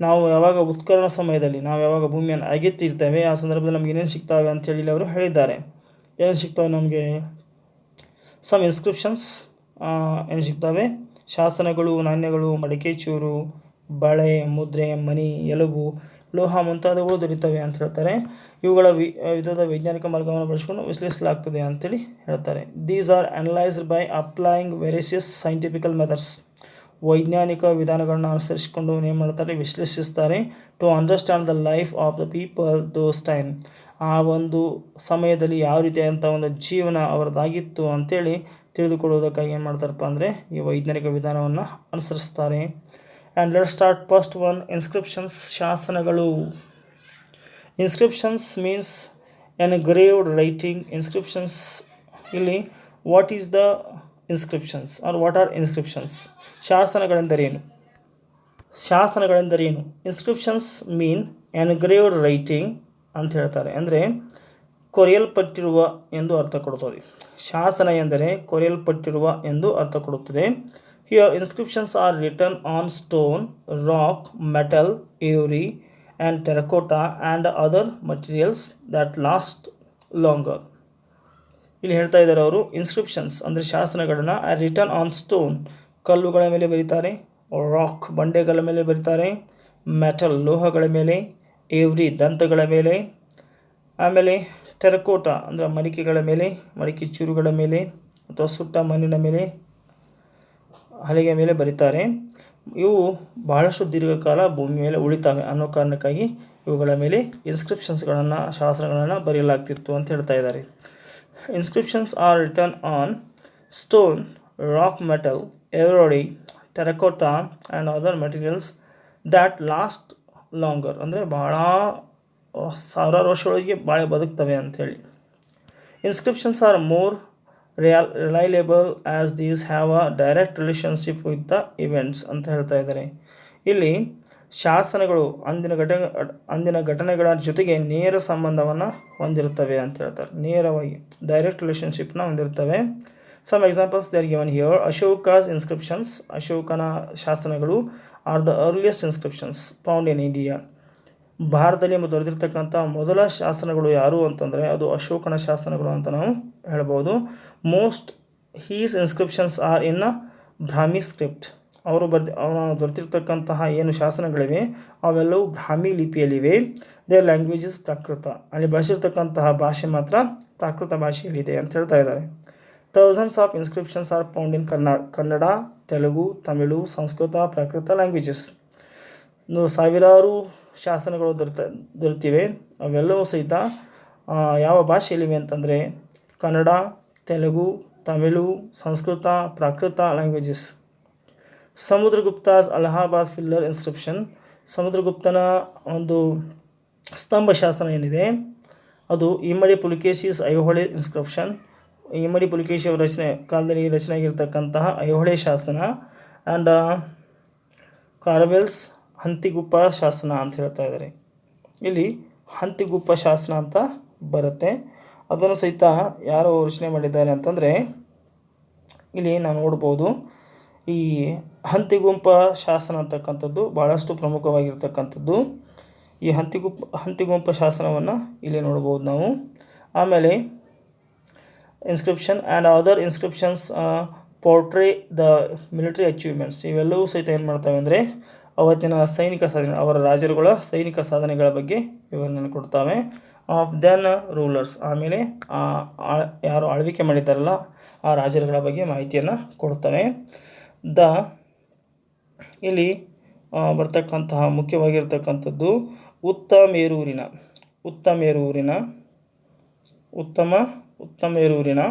ನಾವು ಯಾವಾಗ ಉತ್ಖನನ ಸಮಯದಲ್ಲಿ ನಾವು ಯಾವಾಗ ಭೂಮಿಯನ್ನು ಅಗೆತಿರ್ತೇವೆ ಆ ಸಂದರ್ಭದಲ್ಲಿ ನಮ್ಗೆ ಏನೇನು ಸಿಗ್ತವೆ ಅಂತೇಳಿ ಅವರು ಹೇಳಿದ್ದಾರೆ. ಏನು ಸಿಗ್ತವೆ ನಮಗೆ? ಸಮ್ ಇನ್ಸ್ಕ್ರಿಪ್ಷನ್ಸ್ ಏನು ಸಿಗ್ತವೆ? ಶಾಸನಗಳು, ನಾಣ್ಯಗಳು, ಮಡಿಕೆ ಚೂರು, ಬಳೆ, ಮುದ್ರೆ, ಮಣಿ, ಎಲುಬು, ಲೋಹ ಮುಂತಾದವುಗಳು ದೊರೀತವೆ ಅಂತ ಹೇಳ್ತಾರೆ. ಇವುಗಳ ವಿಧದ ವೈಜ್ಞಾನಿಕ ಮಾರ್ಗವನ್ನು ಬಳಸಿಕೊಂಡು ವಿಶ್ಲೇಷಿಸಲಾಗ್ತದೆ ಅಂತೇಳಿ ಹೇಳ್ತಾರೆ. These are analysed by applying various scientifical methods. ವೈಜ್ಞಾನಿಕ ವಿಧಾನಗಳನ್ನು ಅನುಸರಿಸಿಕೊಂಡು ಏನು ಮಾಡ್ತಾರೆ? ವಿಶ್ಲೇಷಿಸ್ತಾರೆ. To understand the life of the people those time. ಆ ಒಂದು ಸಮಯದಲ್ಲಿ ಯಾವ ರೀತಿಯಾದಂಥ ಒಂದು ಜೀವನ ಅವರದಾಗಿತ್ತು ಅಂಥೇಳಿ ತಿಳಿದುಕೊಳ್ಳುವುದಕ್ಕಾಗಿ ಏನು ಮಾಡ್ತಾರಪ್ಪ ಅಂದರೆ ಈ ವೈಜ್ಞಾನಿಕ ವಿಧಾನವನ್ನು ಅನುಸರಿಸ್ತಾರೆ. And let start first one, inscriptions, ಶಾಸನಗಳು. Inscriptions means engraved writing. Inscriptions ಇಲ್ಲಿ what is the inscriptions are what are inscriptions? ಶಾಸನಗಳೆಂದರೇನು? ಇನ್ಸ್ಕ್ರಿಪ್ಷನ್ಸ್ ಮೀನ್ ಎನ್ಗ್ರೇವ್ಡ್ ರೈಟಿಂಗ್ ಅಂತ ಹೇಳ್ತಾರೆ. ಅಂದರೆ ಕೊರೆಯಲ್ಪಟ್ಟಿರುವ ಎಂದು ಅರ್ಥ ಕೊಡುತ್ತದೆ. ಶಾಸನ ಎಂದರೆ ಕೊರೆಯಲ್ಪಟ್ಟಿರುವ ಎಂದು ಅರ್ಥ ಕೊಡುತ್ತದೆ. Here inscriptions are written on stone, rock, metal, ivory and terracotta and other materials that last longer. ಇಲ್ಲಿ ಹೇಳ್ತಾ ಇದ್ದಾರೆ ಅವರು, ಇನ್ಸ್ಕ್ರಿಪ್ಷನ್ಸ್ ಅಂದರೆ ಶಾಸನಗಳನ್ನು ರಿಟನ್ ಆನ್ ಸ್ಟೋನ್, ಕಲ್ಲುಗಳ ಮೇಲೆ ಬರೀತಾರೆ, ರಾಕ್, ಬಂಡೆಗಳ ಮೇಲೆ ಬರೀತಾರೆ, ಮೆಟಲ್, ಲೋಹಗಳ ಮೇಲೆ, ಇವ್ರಿ, ದಂತಗಳ ಮೇಲೆ, ಆಮೇಲೆ ಟೆರಕೋಟಾ ಅಂದರೆ ಮಡಿಕೆಗಳ ಮೇಲೆ, ಮಡಿಕೆ ಚೂರುಗಳ ಮೇಲೆ ಅಥವಾ ಸುಟ್ಟ ಮಣ್ಣಿನ ಮೇಲೆ, ಹಲಿಗೆ ಮೇಲೆ ಬರೀತಾರೆ. ಇವು ಬಹಳಷ್ಟು ದೀರ್ಘಕಾಲ ಭೂಮಿ ಮೇಲೆ ಉಳಿತಾವೆ ಅನ್ನೋ ಕಾರಣಕ್ಕಾಗಿ ಇವುಗಳ ಮೇಲೆ ಇನ್ಸ್ಕ್ರಿಪ್ಷನ್ಸ್ಗಳನ್ನು, ಶಾಸನಗಳನ್ನು ಬರೆಯಲಾಗ್ತಿತ್ತು ಅಂತ ಹೇಳ್ತಾ ಇದ್ದಾರೆ. Inscriptions are written on stone, rock, metal, ivory, terracotta and other materials that last longer ಅಂದರೆ ಭಾಳ ಸಾವಿರಾರು ವರ್ಷದೊಳಗೆ ಭಾಳ ಬದುಕ್ತವೆ ಅಂಥೇಳಿ. Inscriptions are more reliable as these have a direct relationship with the events ಅಂತ ಹೇಳ್ತಾ ಇದ್ದಾರೆ. ಇಲ್ಲಿ ಶಾಸನಗಳು ಅಂದಿನ ಘಟನೆಗಳ ಜೊತೆಗೆ ನೇರ ಸಂಬಂಧವನ್ನು ಹೊಂದಿರುತ್ತವೆ ಅಂತ ಹೇಳ್ತಾರೆ. ನೇರವಾಗಿ ಡೈರೆಕ್ಟ್ ರಿಲೇಷನ್ಶಿಪ್ನ ಹೊಂದಿರುತ್ತವೆ. Some examples they are given here. Ashoka's inscriptions, ಅಶೋಕನ ಶಾಸನಗಳು are the earliest inscriptions found in India. ಭಾರತದಲ್ಲಿ ದೊರೆತಿರ್ತಕ್ಕಂಥ ಮೊದಲ ಶಾಸನಗಳು ಯಾರು ಅಂತಂದರೆ ಅದು ಅಶೋಕನ ಶಾಸನಗಳು ಅಂತ ನಾವು ಹೇಳ್ಬೋದು. ಮೋಸ್ಟ್ ಹೀಸ್ ಇನ್ಸ್ಕ್ರಿಪ್ಷನ್ಸ್ ಆರ್ ಇನ್ ಬ್ರಾಹ್ಮಿ ಸ್ಕ್ರಿಪ್ಟ್. ಅವರು ದೊರೆತಿರ್ತಕ್ಕಂತಹ ಏನು ಶಾಸನಗಳಿವೆ ಅವೆಲ್ಲವೂ ಬ್ರಾಹ್ಮಿ ಲಿಪಿಯಲ್ಲಿವೆ. ದೇರ್ ಲ್ಯಾಂಗ್ವೇಜ್ ಇಸ್ ಪ್ರಾಕೃತ. ಅಲ್ಲಿ ಬಳಸಿರ್ತಕ್ಕಂತಹ ಭಾಷೆ ಮಾತ್ರ ಪ್ರಾಕೃತ ಭಾಷೆಯಲ್ಲಿದೆ ಅಂತ ಹೇಳ್ತಾ ಇದ್ದಾರೆ. Thousands of inscriptions are found in Kannada, Telugu, Tamil, Sanskrit, Prakrit languages. ಸಾವಿರಾರು ಶಾಸನಗಳು ದೊರೆತಿವೆ. ಅವೆಲ್ಲವೂ ಸಹಿತ ಯಾವ ಭಾಷೆಯಲ್ಲಿವೆ ಅಂತಂದರೆ ಕನ್ನಡ, ತೆಲುಗು, ತಮಿಳು, ಸಂಸ್ಕೃತ, ಪ್ರಾಕೃತ ಲ್ಯಾಂಗ್ವೇಜಸ್. ಸಮುದ್ರಗುಪ್ತಾಸ್ ಅಲಹಾಬಾದ್ ಫಿಲ್ಲರ್ ಇನ್ಸ್ಕ್ರಿಪ್ಷನ್, ಸಮುದ್ರಗುಪ್ತನ ಒಂದು ಸ್ತಂಭ ಶಾಸನ ಏನಿದೆ ಅದು ಇಮ್ಮಡಿ ಪುಲಿಕೇಶಿಸ್ ಐಹೊಳೆ ಇನ್ಸ್ಕ್ರಿಪ್ಷನ್, ಇಮ್ಮಡಿ ಪುಲಿಕೇಶಿ ಅವರ ಕಾಲದಲ್ಲಿ ರಚನೆ ಆಗಿರ್ತಕ್ಕಂತಹ ಐಹೊಳೆ ಶಾಸನ. ಆ್ಯಂಡ್ ಕಾರ್ವೆಲ್ಸ್ ಹಂತಿಗುಪ್ಪ ಶಾಸನ ಅಂತ ಹೇಳ್ತಾ ಇದ್ದಾರೆ. ಇಲ್ಲಿ ಹಂತಿಗುಪ್ಪ ಶಾಸನ ಅಂತ ಬರುತ್ತೆ. ಅದನ್ನು ಸಹಿತ ಯಾರು ರಚನೆ ಮಾಡಿದ್ದಾರೆ ಅಂತಂದರೆ ಇಲ್ಲಿ ನಾವು ನೋಡ್ಬೋದು. ಈ ಹಂತಿಗುಂಪ ಶಾಸನ ಅಂತಕ್ಕಂಥದ್ದು ಭಾಳಷ್ಟು ಪ್ರಮುಖವಾಗಿರ್ತಕ್ಕಂಥದ್ದು. ಈ ಹಂತಿಗುಂಪ ಶಾಸನವನ್ನು ಇಲ್ಲಿ ನೋಡ್ಬೋದು ನಾವು. ಆಮೇಲೆ inscription and other inscriptions portray the military achievements, ಇವೆಲ್ಲವೂ ಸಹಿತ ಏನು ಮಾಡ್ತವೆ ಅಂದರೆ ಅವತ್ತಿನ ಸೈನಿಕ ಸಾಧನೆ, ಅವರ ರಾಜರುಗಳ ಸೈನಿಕ ಸಾಧನೆಗಳ ಬಗ್ಗೆ ವಿವರಣೆ ಕೊಡ್ತವೆ. ಆಫ್ ದೆನ್ ರೂಲರ್ಸ್, ಆಮೇಲೆ ಯಾರು ಆಳ್ವಿಕೆ ಮಾಡಿದ್ದಾರಲ್ಲ ಆ ರಾಜರುಗಳ ಬಗ್ಗೆ ಮಾಹಿತಿಯನ್ನು ಕೊಡ್ತವೆ. ಇಲ್ಲಿ ಬರ್ತಕ್ಕಂತಹ ಮುಖ್ಯವಾಗಿರ್ತಕ್ಕಂಥದ್ದು ಉತ್ತಮ ಮೇರೂರಿನ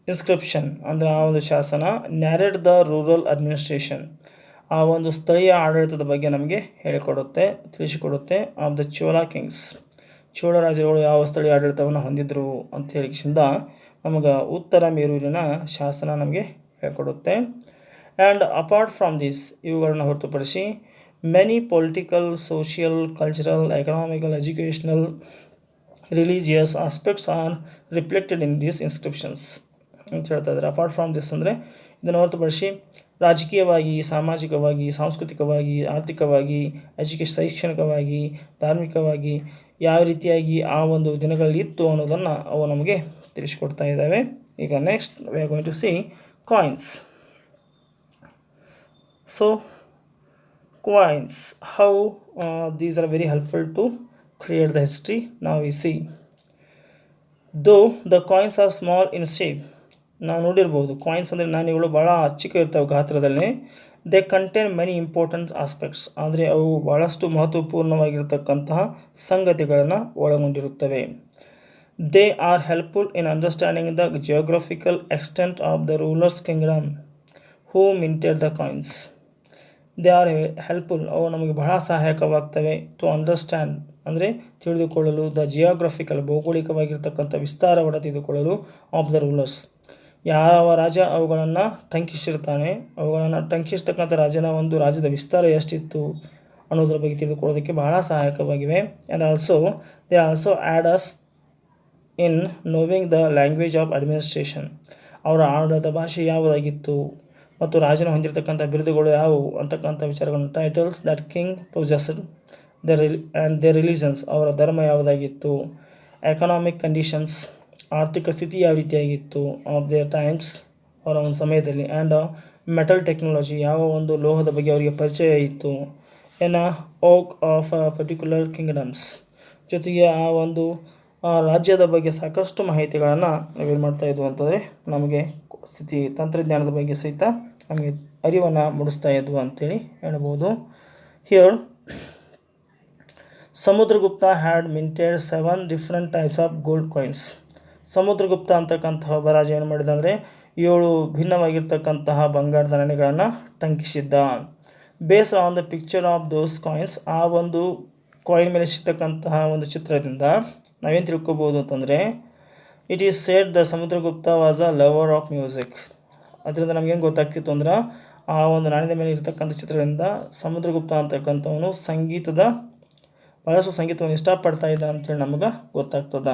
ಇನ್ಸ್ಕ್ರಿಪ್ಷನ್ ಅಂದರೆ ಆ ಒಂದು ಶಾಸನ ನ್ಯಾರೇಟ್ ದ ರೂರಲ್ ಅಡ್ಮಿನಿಸ್ಟ್ರೇಷನ್, ಆ ಒಂದು ಸ್ಥಳೀಯ ಆಡಳಿತದ ಬಗ್ಗೆ ನಮಗೆ ತಿಳಿಸಿಕೊಡುತ್ತೆ. Of the Chola kings, Chola ರಾಜರುಗಳು ಯಾವ ಸ್ಥಳೀಯ ಆಡಳಿತವನ್ನು ಹೊಂದಿದ್ರು ಅಂತ ಹೇಳಿಕಿಂದ ನಮಗೆ ಉತ್ತರ ಮೇರೂರಿನ ಶಾಸನ ನಮಗೆ ಹೇಳಿಕೊಡುತ್ತೆ. ಆ್ಯಂಡ್ ಅಪಾರ್ಟ್ ಫ್ರಮ್ ದಿಸ್, ಇವುಗಳನ್ನು ಹೊರತುಪಡಿಸಿ many political, social, cultural, economical, educational, religious aspects are reflected in these inscriptions ಅಂತ ಹೇಳ್ತಾ ಇದ್ದಾರೆ. ಅಪಾರ್ಟ್ ಫ್ರಮ್ ದಿಸ್ ಅಂದರೆ ಇದನ್ನು ಹೊರತುಪಡಿಸಿ ರಾಜಕೀಯವಾಗಿ, ಸಾಮಾಜಿಕವಾಗಿ, ಸಾಂಸ್ಕೃತಿಕವಾಗಿ, ಆರ್ಥಿಕವಾಗಿ, ಶೈಕ್ಷಣಿಕವಾಗಿ, ಧಾರ್ಮಿಕವಾಗಿ ಯಾವ ರೀತಿಯಾಗಿ ಆ ಒಂದು ದಿನಗಳಲ್ಲಿ ಇತ್ತು ಅನ್ನೋದನ್ನು ಅವು ನಮಗೆ ತಿಳಿಸಿಕೊಡ್ತಾ ಇದ್ದಾವೆ. ಈಗ next we are going to see coins. So coins, how these are very helpful to create the history. Now we see, though the coins are small in shape, ನಾವು ನೋಡಿರ್ಬೋದು ಕಾಯಿನ್ಸ್ ಅಂದರೆ ನಾಣ್ಯಗಳು ಭಾಳ ಚಿಕ್ಕ ಇರ್ತವೆ ಗಾತ್ರದಲ್ಲಿ. They contain many important aspects, ಆದರೆ ಅವು ಭಾಳಷ್ಟು ಮಹತ್ವಪೂರ್ಣವಾಗಿರ್ತಕ್ಕಂತಹ ಸಂಗತಿಗಳನ್ನು ಒಳಗೊಂಡಿರುತ್ತವೆ. They are helpful in understanding the geographical extent of the rulers kingdom who minted the coins. They are helpful, ಅವು ನಮಗೆ ಬಹಳ ಸಹಾಯಕವಾಗ್ತವೆ. ಟು ಅಂಡರ್ಸ್ಟ್ಯಾಂಡ್ ಅಂದರೆ ತಿಳಿದುಕೊಳ್ಳಲು, ದ ಜಿಯೋಗ್ರಫಿಕಲ್ ಭೌಗೋಳಿಕವಾಗಿರ್ತಕ್ಕಂಥ ವಿಸ್ತಾರವನ್ನು ತಿಳಿದುಕೊಳ್ಳಲು, ಆಫ್ ದ ರೂಲರ್ಸ್ ಯಾವ ರಾಜ ಅವುಗಳನ್ನು ಟಂಕಿಸಿರ್ತಾನೆ, ಅವುಗಳನ್ನು ಟಂಕಿಸ್ತಕ್ಕಂಥ ರಾಜ್ಯದ ವಿಸ್ತಾರ ಎಷ್ಟಿತ್ತು ಅನ್ನೋದ್ರ ಬಗ್ಗೆ ತಿಳಿದುಕೊಳ್ಳೋದಕ್ಕೆ ಬಹಳ ಸಹಾಯಕವಾಗಿವೆ. And they also add us in knowing the language of administration, ಅವರ ಆಡಳಿತ ಭಾಷೆ ಯಾವುದಾಗಿತ್ತು ಮತ್ತು ರಾಜನ ಹೊಂದಿರತಕ್ಕಂಥ ಬಿರುದುಗಳು ಯಾವುವು ಅಂತಕ್ಕಂಥ ವಿಚಾರಗಳನ್ನು, titles that king possessed and the religions, ಅವರ ಧರ್ಮ ಯಾವುದಾಗಿತ್ತು, ಎಕನಾಮಿಕ್ ಕಂಡೀಷನ್ಸ್, ಆರ್ಥಿಕ ಸ್ಥಿತಿ ಯಾವ ರೀತಿಯಾಗಿತ್ತು, ಆಫ್ ದೇರ್ ಟೈಮ್ಸ್, ಅವರ ಒಂದು ಸಮಯದಲ್ಲಿ, ಆ್ಯಂಡ್ ಮೆಟಲ್ ಟೆಕ್ನಾಲಜಿ, ಯಾವ ಒಂದು ಲೋಹದ ಬಗ್ಗೆ ಅವರಿಗೆ ಪರಿಚಯ ಇತ್ತು, ಇನ್ ಓಕ್ ಆಫ್ ಪರ್ಟಿಕ್ಯುಲರ್ ಕಿಂಗ್ಡಮ್ಸ್, ಜೊತೆಗೆ ಆ ಒಂದು ರಾಜ್ಯದ ಬಗ್ಗೆ ಸಾಕಷ್ಟು ಮಾಹಿತಿಗಳನ್ನು ನಾವೇನು ಮಾಡ್ತಾಯಿದ್ವು ಅಂತಂದರೆ ನಮಗೆ ತಂತ್ರಜ್ಞಾನದ ಬಗ್ಗೆ ಸಹಿತ ನಮಗೆ ಅರಿವನ್ನು ಮೂಡಿಸ್ತಾ ಇದ್ವು ಅಂತೇಳಿ ಹೇಳ್ಬೋದು. Here Samudragupta had minted 7 different types of gold coins. Samudragupta ಅಂತಕ್ಕಂತಹ ಒಬ್ಬ ರಾಜ ಏನು ಮಾಡಿದ ಅಂದರೆ 7 ಭಿನ್ನವಾಗಿರ್ತಕ್ಕಂತಹ ಬಂಗಾರದ ನಾಣ್ಯಗಳನ್ನು ಟಂಕಿಸಿದ್ದ. Based on the picture of those coins, ಆ ಒಂದು ಕಾಯಿನ್ ಮೇಲೆ ಸಿಗ್ತಕ್ಕಂತಹ ಒಂದು ಚಿತ್ರದಿಂದ ನಾವೇನು ತಿಳ್ಕೊಬೋದು ಅಂತಂದರೆ, it is said the Samudragupta was a lover of music. ಅದರಿಂದ ನಮಗೇನು ಗೊತ್ತಾಗ್ತಿತ್ತು ಅಂದ್ರೆ ಆ ಒಂದು ನಾಣ್ಯದ ಮೇಲೆ ಇರ್ತಕ್ಕಂಥ ಚಿತ್ರದಿಂದ ಸಮುದ್ರಗುಪ್ತ ಅಂತಕ್ಕಂಥವನು ಭಾಳಷ್ಟು ಸಂಗೀತವನ್ನು ಇಷ್ಟಪಡ್ತಾ ಇದ್ದ ಅಂತೇಳಿ ನಮಗೆ ಗೊತ್ತಾಗ್ತದೆ.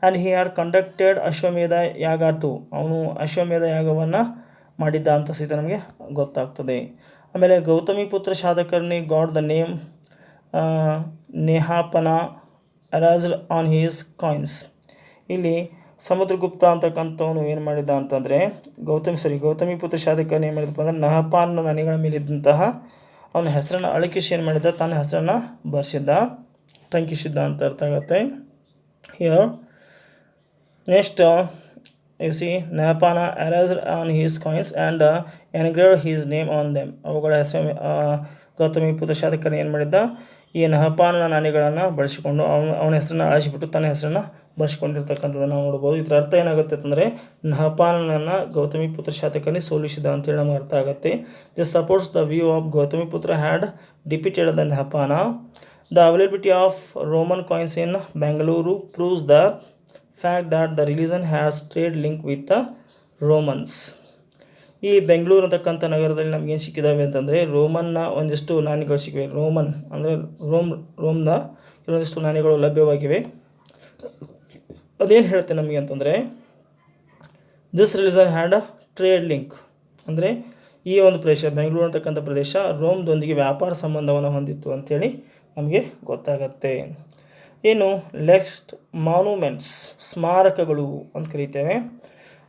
ಆ್ಯಂಡ್ ಹಿ ಹ್ಯಾಡ್ ಕಂಡಕ್ಟೆಡ್ ಅಶ್ವಮೇಧ ಯಾಗ ಟು, ಅವನು ಅಶ್ವಮೇಧ ಯಾಗವನ್ನು ಮಾಡಿದ್ದ ಅಂತ ಸಹಿತ ನಮಗೆ ಗೊತ್ತಾಗ್ತದೆ. ಆಮೇಲೆ Gautami Putra Satakarni got the name Nahapana erased on his coins. ಇಲ್ಲಿ ಸಮುದ್ರಗುಪ್ತ ಅಂತಕ್ಕಂಥವನು ಏನು ಮಾಡಿದ್ದ ಅಂತಂದರೆ ಗೌತಮಿ ಪುತ್ರ ಶಾತಕರ್ಣಿ ಏನು ಮಾಡಿದಪ್ಪ ಅಂದರೆ ನಹಪಾನ ನಾಣ್ಯಗಳ ಮೇಲಿದ್ದಂತಹ ಅವನ ಹೆಸರನ್ನು ಅಳಕಿಸಿ ಏನು ಮಾಡಿದ್ದ, ತನ್ನ ಹೆಸರನ್ನು ಟಂಕಿಸಿದ್ದ ಅಂತ ಅರ್ಥ ಆಗುತ್ತೆ. Here next you see Nahapana erased on his coins and engraved his name on them. ಅವುಗಳ ಹೆಸರು ಗೌತಮಿ ಪುತ್ರ ಶಾತಕರ್ಣಿ ಏನು ಮಾಡಿದ್ದ, ಈ ನಹಪಾನ ನಾಣ್ಯಗಳನ್ನು ಬಳಸಿಕೊಂಡು ಅವನ ಹೆಸರನ್ನು ಅಳಿಸಿಬಿಟ್ಟು ತನ್ನ ಹೆಸರನ್ನು ಬಳಸಿಕೊಂಡಿರ್ತಕ್ಕಂಥದ್ದನ್ನು ನಾವು ನೋಡ್ಬೋದು. ಇದರ ಅರ್ಥ ಏನಾಗುತ್ತೆ ಅಂತಂದರೆ ನಹಪಾನನನ್ನು ಗೌತಮಿಪುತ್ರ ಶಾತಕರ್ಣಿ ಸೋಲಿಸಿದ ಅಂತೇಳಿ ನಮಗೆ ಅರ್ಥ ಆಗುತ್ತೆ. This supports the view of Gautamiputra had defeated the Nahapana. The availability of Roman coins in Bengaluru proves the fact that the religion has trade link with the Romans. ಈ ಬೆಂಗಳೂರು ಅಂತಕ್ಕಂಥ ನಗರದಲ್ಲಿ ನಮಗೇನು ಸಿಕ್ಕಿದ್ದಾವೆ ಅಂತಂದರೆ ರೋಮನ್ನ ಒಂದಿಷ್ಟು ನಾಣ್ಯಗಳು ಸಿಕ್ಕಿವೆ. ರೋಮನ್ ಅಂದರೆ ರೋಮ್ನ ಕೆಲವೊಂದಿಷ್ಟು ನಾಣ್ಯಗಳು ಲಭ್ಯವಾಗಿವೆ. ಅದೇನು ಹೇಳುತ್ತೆ ನಮಗೆ ಅಂತಂದರೆ this religion had a trade link, ಅಂದರೆ ಈ ಒಂದು ಪ್ರದೇಶ ಬೆಂಗಳೂರು ಅಂತಕ್ಕಂಥ ಪ್ರದೇಶ ರೋಮ್ದೊಂದಿಗೆ ವ್ಯಾಪಾರ ಸಂಬಂಧವನ್ನು ಹೊಂದಿತ್ತು ಅಂಥೇಳಿ ನಮಗೆ ಗೊತ್ತಾಗತ್ತೆ. ಏನು ನೆಕ್ಸ್ಟ್ ಮಾನ್ಯುಮೆಂಟ್ಸ್, ಸ್ಮಾರಕಗಳು ಅಂತ ಕರೀತೇವೆ.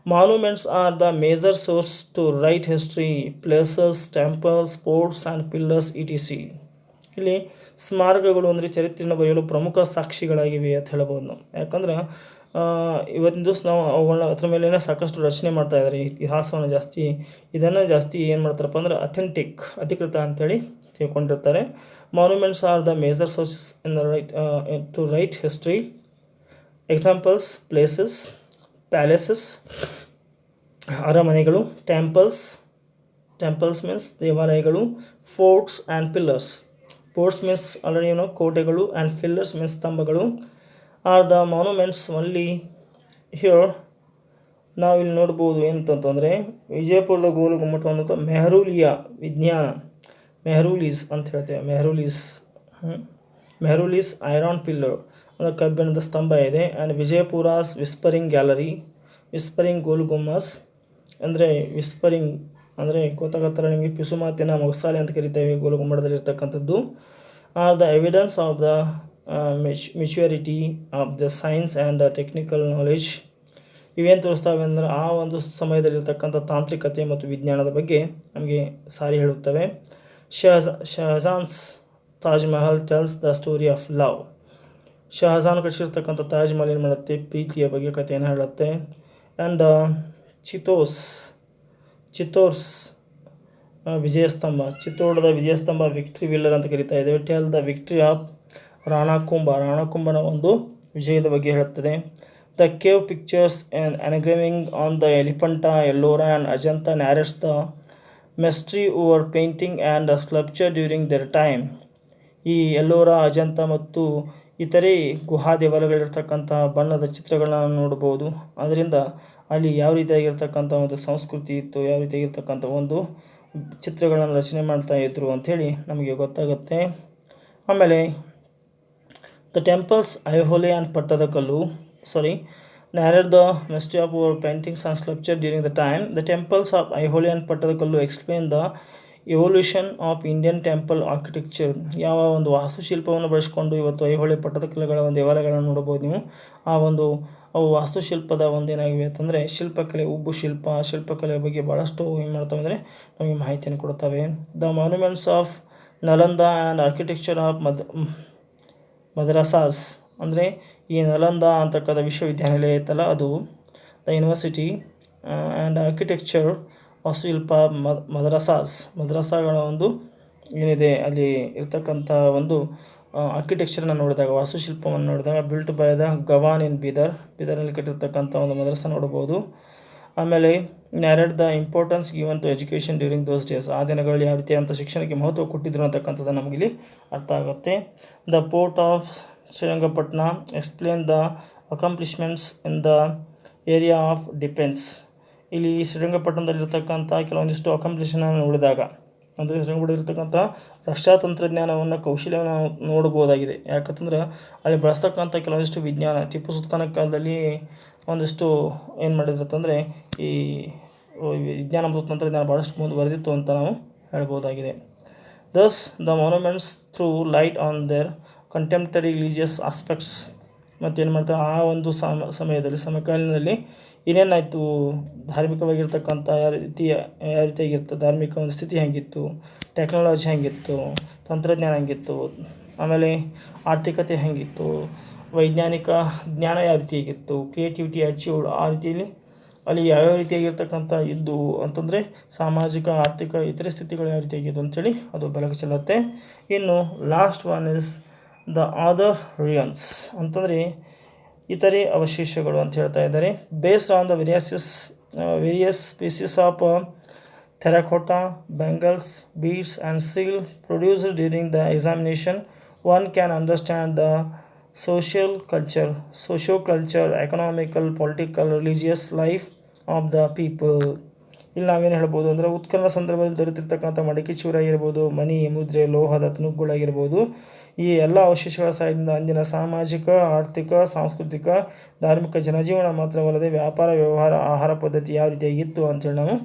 Monuments are the major source to write history, palaces, temples, forts and pillars etc. ಇಲ್ಲಿ ಸ್ಮಾರಕಗಳು ಅಂದರೆ ಚರಿತ್ರೆಯನ್ನು ಬರೆಯಲು ಪ್ರಮುಖ ಸಾಕ್ಷಿಗಳಾಗಿವೆ ಅಂತ ಹೇಳ್ಬೋದು ನಾವು. ಯಾಕಂದ್ರೆ ಇವತ್ತಿನ ದಿವಸ ನಾವು ಅವುಗಳನ್ನ ಅದ್ರ ಮೇಲೆ ಸಾಕಷ್ಟು ರಚನೆ ಮಾಡ್ತಾ ಇದ್ದಾರೆ. ಇತಿಹಾಸವನ್ನು ಇದನ್ನು ಜಾಸ್ತಿ ಏನು ಮಾಡ್ತಾರಪ್ಪ ಅಂದ್ರೆ ಅಧಿಕೃತ ಅಂತೇಳಿ ತಿಳ್ಕೊಂಡಿರ್ತಾರೆ. Monuments are the major sources in the to write history. Examples: places, palaces, ಅರಮನೆಗಳು, ಟೆಂಪಲ್ಸ್ ಮೀನ್ಸ್ ದೇವಾಲಯಗಳು, forts and pillars. Forts means already ಕೋಟೆಗಳು, ಆ್ಯಂಡ್ ಪಿಲ್ಲರ್ಸ್ ಮೀನ್ಸ್ ಸ್ತಂಭಗಳು. Are the monuments only here. ನಾವಿಲ್ಲಿ ನೋಡ್ಬೋದು ಏನಂತಂದರೆ ವಿಜಯಪುರದ ಗೋಲು ಗುಮ್ಮಟವನ್ನು ಮೆಹರೂಲಿಯ ವಿಜ್ಞಾನ, ಮೆಹರೂಲೀಸ್ ಅಂತ ಹೇಳ್ತೇವೆ. ಮೆಹರೂಲೀಸ್ ಐರಾನ್ ಪಿಲ್ಲರ್ ಅಂದರೆ ಕಬ್ಬಿಣದ ಸ್ತಂಭ ಇದೆ. And Vijayapura's whispering gallery, whispering Gol Gumbaz ಅಂದರೆ ವಿಸ್ಪರಿಂಗ್ ಅಂದರೆ ಗೊತ್ತಾಗತ್ತಲ್ಲ ನಿಮಗೆ, ಪಿಸುಮಾತಿನ ಮೊಗಸಾಲೆ ಅಂತ ಕರಿತೇವೆ ಗೋಲ್ ಗುಮ್ಮಟದಲ್ಲಿರ್ತಕ್ಕಂಥದ್ದು. Are the evidence of the maturity of the science and the technical knowledge. ಇವೇನು ತೋರಿಸ್ತಾವೆ ಅಂದರೆ ಆ ಒಂದು ಸಮಯದಲ್ಲಿರ್ತಕ್ಕಂಥ ತಾಂತ್ರಿಕತೆ ಮತ್ತು ವಿಜ್ಞಾನದ ಬಗ್ಗೆ ನಮಗೆ ಸಾರಿ ಹೇಳುತ್ತವೆ. Shahjahan's Taj Mahal tells the story of love. Shahjahan ಕಟ್ಟಿಸಿರ್ತಕ್ಕಂಥ ತಾಜ್ ಮಹಲ್ ಏನು ಮಾಡುತ್ತೆ, ಪ್ರೀತಿಯ ಬಗ್ಗೆ ಕಥೆಯನ್ನು ಹೇಳುತ್ತೆ. ಆ್ಯಂಡ್ ಚಿತ್ತೋರ್ಸ್ ವಿಜಯಸ್ತಂಭ, ಚಿತ್ತೋಡದ ವಿಜಯಸ್ತಂಭ ವಿಕ್ಟ್ರಿ ವಿಲ್ಲರ್ ಅಂತ ಕರೀತಾ ಇದ್ದೇವೆ. ಟೆಲ್ ದ ವಿಕ್ಟ್ರಿ ಆಫ್ ರಾಣಾಕುಂಭನ ಒಂದು ವಿಜಯದ ಬಗ್ಗೆ ಹೇಳುತ್ತದೆ. The cave pictures and engraving on the Elephanta, Ellora and Ajanta narrates the mystery over painting and sculpture during their time. ಈ ಎಲ್ಲೋರಾ, ಅಜಂತಾ ಮತ್ತು ಇತರೆ ಗುಹಾ ದೇವಾಲಯಗಳಿರ್ತಕ್ಕಂಥ ಬಣ್ಣದ ಚಿತ್ರಗಳನ್ನ ನೋಡ್ಬೋದು. ಅದರಿಂದ ಅಲ್ಲಿ ಯಾವ ರೀತಿಯಾಗಿರ್ತಕ್ಕಂಥ ಒಂದು ಸಂಸ್ಕೃತಿ ಇತ್ತು, ಯಾವ ರೀತಿಯಾಗಿರ್ತಕ್ಕಂಥ ಒಂದು ಚಿತ್ರಗಳನ್ನು ರಚನೆ ಮಾಡ್ತಾಯಿದ್ರು ಅಂಥೇಳಿ ನಮಗೆ ಗೊತ್ತಾಗುತ್ತೆ. ಆಮೇಲೆ the temples Aihole and Pattadakal narrate the mystery of our paintings and sculpture during the time. The temples of Aihole and Pattadakallu explain the evolution of Indian temple architecture. ಯಾವ ಒಂದು ವಾಸ್ತುಶಿಲ್ಪವನ್ನು ಬಳಸಿಕೊಂಡು ಇವತ್ತು ಐಹೊಳೆ ಪಟ್ಟದಕಲ್ಲುಗಳ ಒಂದು ದೇವಾಲಯಗಳನ್ನು ನೋಡಬಹುದು ನೀವು. ಆ ಒಂದು ಅವು ವಾಸ್ತುಶಿಲ್ಪದ ಒಂದೇನಾಗಿವೆ ಅಂತಂದರೆ ಶಿಲ್ಪಕಲೆ, ಉಬ್ಬು ಶಿಲ್ಪಕಲೆಯ ಬಗ್ಗೆ ಭಾಳಷ್ಟು ಏನು ಮಾಡ್ತವೆ ಅಂದರೆ ನಮಗೆ ಮಾಹಿತಿಯನ್ನು ಕೊಡ್ತವೆ. The monuments of Nalanda and architecture of madrasas ಅಂದರೆ ಈ ನಲಂದ ಅಂತಕ್ಕಂಥ ವಿಶ್ವವಿದ್ಯಾನಿಲಯ ಇತ್ತಲ್ಲ ಅದು, ದ ಯೂನಿವರ್ಸಿಟಿ ಆ್ಯಂಡ್ ಆರ್ಕಿಟೆಕ್ಚರ್ ವಾಸ್ತುಶಿಲ್ಪ ಮದ್ರಾಸಾಗಳ ಒಂದು ಏನಿದೆ ಅಲ್ಲಿ ಇರ್ತಕ್ಕಂಥ ಒಂದು ಆರ್ಕಿಟೆಕ್ಚರನ್ನು ನೋಡಿದಾಗ, ವಾಸ್ತುಶಿಲ್ಪವನ್ನು ನೋಡಿದಾಗ built by the Gawan in ಬೀದರ್ನಲ್ಲಿ ಕಟ್ಟಿರ್ತಕ್ಕಂಥ ಒಂದು ಮದ್ರಸ ನೋಡ್ಬೋದು. ಆಮೇಲೆ narrate the importance given to education during those days. ಆ ದಿನಗಳಲ್ಲಿ ಯಾವ ರೀತಿಯಂಥ ಶಿಕ್ಷಣಕ್ಕೆ ಮಹತ್ವ ಕೊಟ್ಟಿದ್ರು ಅಂತಕ್ಕಂಥದ್ದು ನಮಗಿಲ್ಲಿ ಅರ್ಥ ಆಗುತ್ತೆ. The port of Srirangapatna explain the ಅಕಾಂಪ್ಲಿಷ್ಮೆಂಟ್ಸ್ in the area of defence. ಇಲ್ಲಿ ಶ್ರೀರಂಗಪಟ್ಟಣದಲ್ಲಿರ್ತಕ್ಕಂಥ ಕೆಲವೊಂದಿಷ್ಟು ಅಕಾಂಪ್ಲಿಷನ್ನು ನೋಡಿದಾಗ ಅಂದರೆ ಶ್ರೀರಂಗಪಟ್ಟಣದಲ್ಲಿರ್ತಕ್ಕಂಥ ರಕ್ಷಾ ತಂತ್ರಜ್ಞಾನವನ್ನು ಕೌಶಲ್ಯವನ್ನು ನಾವು ನೋಡ್ಬೋದಾಗಿದೆ. ಯಾಕಂತಂದ್ರೆ ಅಲ್ಲಿ ಬಳಸ್ತಕ್ಕಂಥ ಕೆಲವೊಂದಿಷ್ಟು ವಿಜ್ಞಾನ ಟಿಪ್ಪು ಸುಲ್ತಾನ ಕಾಲದಲ್ಲಿ ಒಂದಿಷ್ಟು ಏನು ಮಾಡಿದ್ರಂತಂದರೆ ಈ ವಿಜ್ಞಾನ ಮತ್ತು ತಂತ್ರಜ್ಞಾನ ಭಾಳಷ್ಟು ಮುಂದುವರೆದಿತ್ತು ಅಂತ ನಾವು ಹೇಳ್ಬೋದಾಗಿದೆ. Thus the monuments through light on their contemporary religious aspects. ಮತ್ತೇನು ಮಾಡ್ತಾರೆ ಆ ಒಂದು ಸಮಕಾಲೀನದಲ್ಲಿ ಏನೇನಾಯಿತು, ಧಾರ್ಮಿಕವಾಗಿರ್ತಕ್ಕಂಥ ಯಾವ ರೀತಿಯಾಗಿತ್ತು, ಧಾರ್ಮಿಕ ಒಂದು ಸ್ಥಿತಿ ಹೆಂಗಿತ್ತು, ಟೆಕ್ನಾಲಜಿ ಹೆಂಗಿತ್ತು, ತಂತ್ರಜ್ಞಾನ ಹೆಂಗಿತ್ತು, ಆಮೇಲೆ ಆರ್ಥಿಕತೆ ಹೆಂಗಿತ್ತು, ವೈಜ್ಞಾನಿಕ ಜ್ಞಾನ ಯಾವ ರೀತಿಯಾಗಿತ್ತು, ಕ್ರಿಯೇಟಿವಿಟಿ ಅಚೀವ್ಡ್ ಆ ರೀತಿಯಲ್ಲಿ ಅಲ್ಲಿ ಯಾವ್ಯಾವ ರೀತಿಯಾಗಿರ್ತಕ್ಕಂಥ ಇದ್ದು ಅಂತಂದರೆ ಸಾಮಾಜಿಕ ಆರ್ಥಿಕ ಇತರೆ ಸ್ಥಿತಿಗಳು ಯಾವ ರೀತಿಯಾಗಿದ್ದು ಅಂಥೇಳಿ ಅದು ಬೆಳಕು ಚೆಲ್ಲುತ್ತೆ. ಇನ್ನು last one is the other remains ಅಂತಂದರೆ ಇತರೆ ಅವಶೇಷಗಳು ಅಂತ ಹೇಳ್ತಾ ಇದ್ದಾರೆ. Based on the various species of terracotta, bangles, beads and seal produced during the examination, one can understand the socio-culture, economical, political, religious life of the people. ಇಲ್ಲಿ ನಾವೇನು ಹೇಳ್ಬೋದು ಅಂದರೆ ಉತ್ಖನನ ಸಂದರ್ಭದಲ್ಲಿ ದೊರೆತಿರ್ತಕ್ಕಂಥ ಮಡಿಕೆ ಚೂರು ಆಗಿರ್ಬೋದು, ಮಣಿ, ಮುದ್ರೆ, ಲೋಹದ ತುಣುಕುಗಳಾಗಿರ್ಬೋದು, ಈ ಎಲ್ಲ ಅವಶೇಷಗಳ ಸಹಾಯದಿಂದ ಅಂದಿನ ಸಾಮಾಜಿಕ, ಆರ್ಥಿಕ, ಸಾಂಸ್ಕೃತಿಕ, ಧಾರ್ಮಿಕ ಜನಜೀವನ ಮಾತ್ರವಲ್ಲದೆ ವ್ಯಾಪಾರ, ವ್ಯವಹಾರ, ಆಹಾರ ಪದ್ಧತಿ ಯಾವ ರೀತಿಯಾಗಿತ್ತು ಅಂತೇಳಿ ನಾವು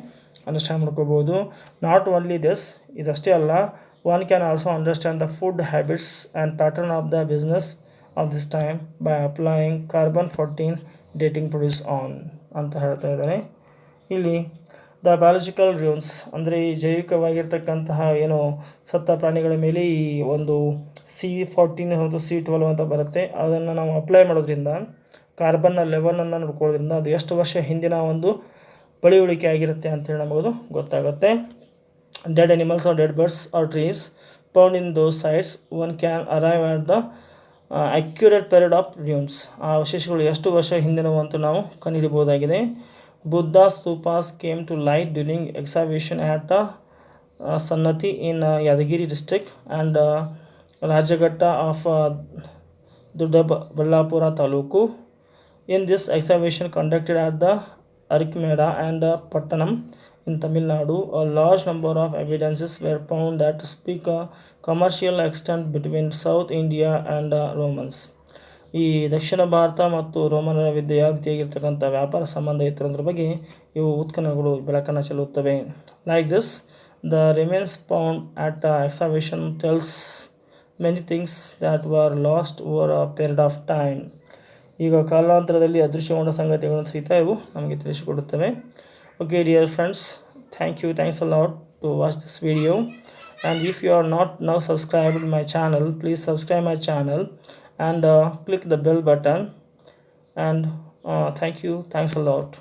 ಅಂಡರ್ಸ್ಟ್ಯಾಂಡ್ ಮಾಡ್ಕೋಬೋದು. ನಾಟ್ ಓನ್ಲಿ ದಿಸ್, ಇದಷ್ಟೇ ಅಲ್ಲ, one can also understand the food habits and pattern of the business of this time by applying carbon fourteen dating produce on ಅಂತ ಹೇಳ್ತಾ ಇದ್ದಾರೆ. ಇಲ್ಲಿ ದ ಬಯಾಲಜಿಕಲ್ ರಿಯೂನ್ಸ್ ಅಂದರೆ ಈ ಜೈವಿಕವಾಗಿರ್ತಕ್ಕಂತಹ ಏನು ಸತ್ತ ಪ್ರಾಣಿಗಳ ಮೇಲೆ ಈ ಒಂದು C14 ಮತ್ತು C12 ಅಂತ ಬರುತ್ತೆ. ಅದನ್ನು ನಾವು ಅಪ್ಲೈ ಮಾಡೋದ್ರಿಂದ ಕಾರ್ಬನ್ನ ಲೆವೆಲನ್ನು ನೋಡ್ಕೊಳ್ಳೋದ್ರಿಂದ ಅದು ಎಷ್ಟು ವರ್ಷ ಹಿಂದಿನ ಒಂದು ಪಳಿಯುಳಿಕೆ ಆಗಿರುತ್ತೆ ಅಂತೇಳಿ ನಮಗದು ಗೊತ್ತಾಗುತ್ತೆ. Dead animals or dead birds or trees found in those sites one can arrive at the accurate period of remains. ಆ ಅವಶೇಷಗಳು ಎಷ್ಟು ವರ್ಷ ಹಿಂದಿನವು ಅಂತ ನಾವು ಕಂಡುಹಿಡಿಯಬಹುದಾಗಿದೆ. Buddha stupas came to light during excavation at Sannati in Yadgiri district and Rajaghatta of Doddaballapura taluk. In this excavation conducted at the Arikmeda and Pattanam in Tamil Nadu, a large number of evidences were found that speak a commercial extent between South India and Romans. ಈ ದಕ್ಷಿಣ ಭಾರತ ಮತ್ತು ರೋಮನರ ವಿದ್ಯೆ ಯಾವ ರೀತಿಯಾಗಿರ್ತಕ್ಕಂಥ ವ್ಯಾಪಾರ ಸಂಬಂಧ ಇತ್ತು ಅನ್ನೋದ್ರ ಬಗ್ಗೆ ಇವು ಉತ್ಖನನಗಳು ಬೆಳಕನ್ನು ಚೆಲ್ಲುತ್ತವೆ. Like this the remains found at excavation tells many things that were lost over a period of time. ಈಗ ಕಾಲಾಂತರದಲ್ಲಿ ಅದೃಶ್ಯಗೊಂಡ ಸಂಗತಿಗಳನ್ನು ಸಹಿತ ಇವು ನಮಗೆ ತಿಳಿಸಿಕೊಡುತ್ತವೆ. Okay dear friends, thanks a lot to watch this video, and if you are not now subscribed my channel, please subscribe my channel and click the bell button, and thanks a lot.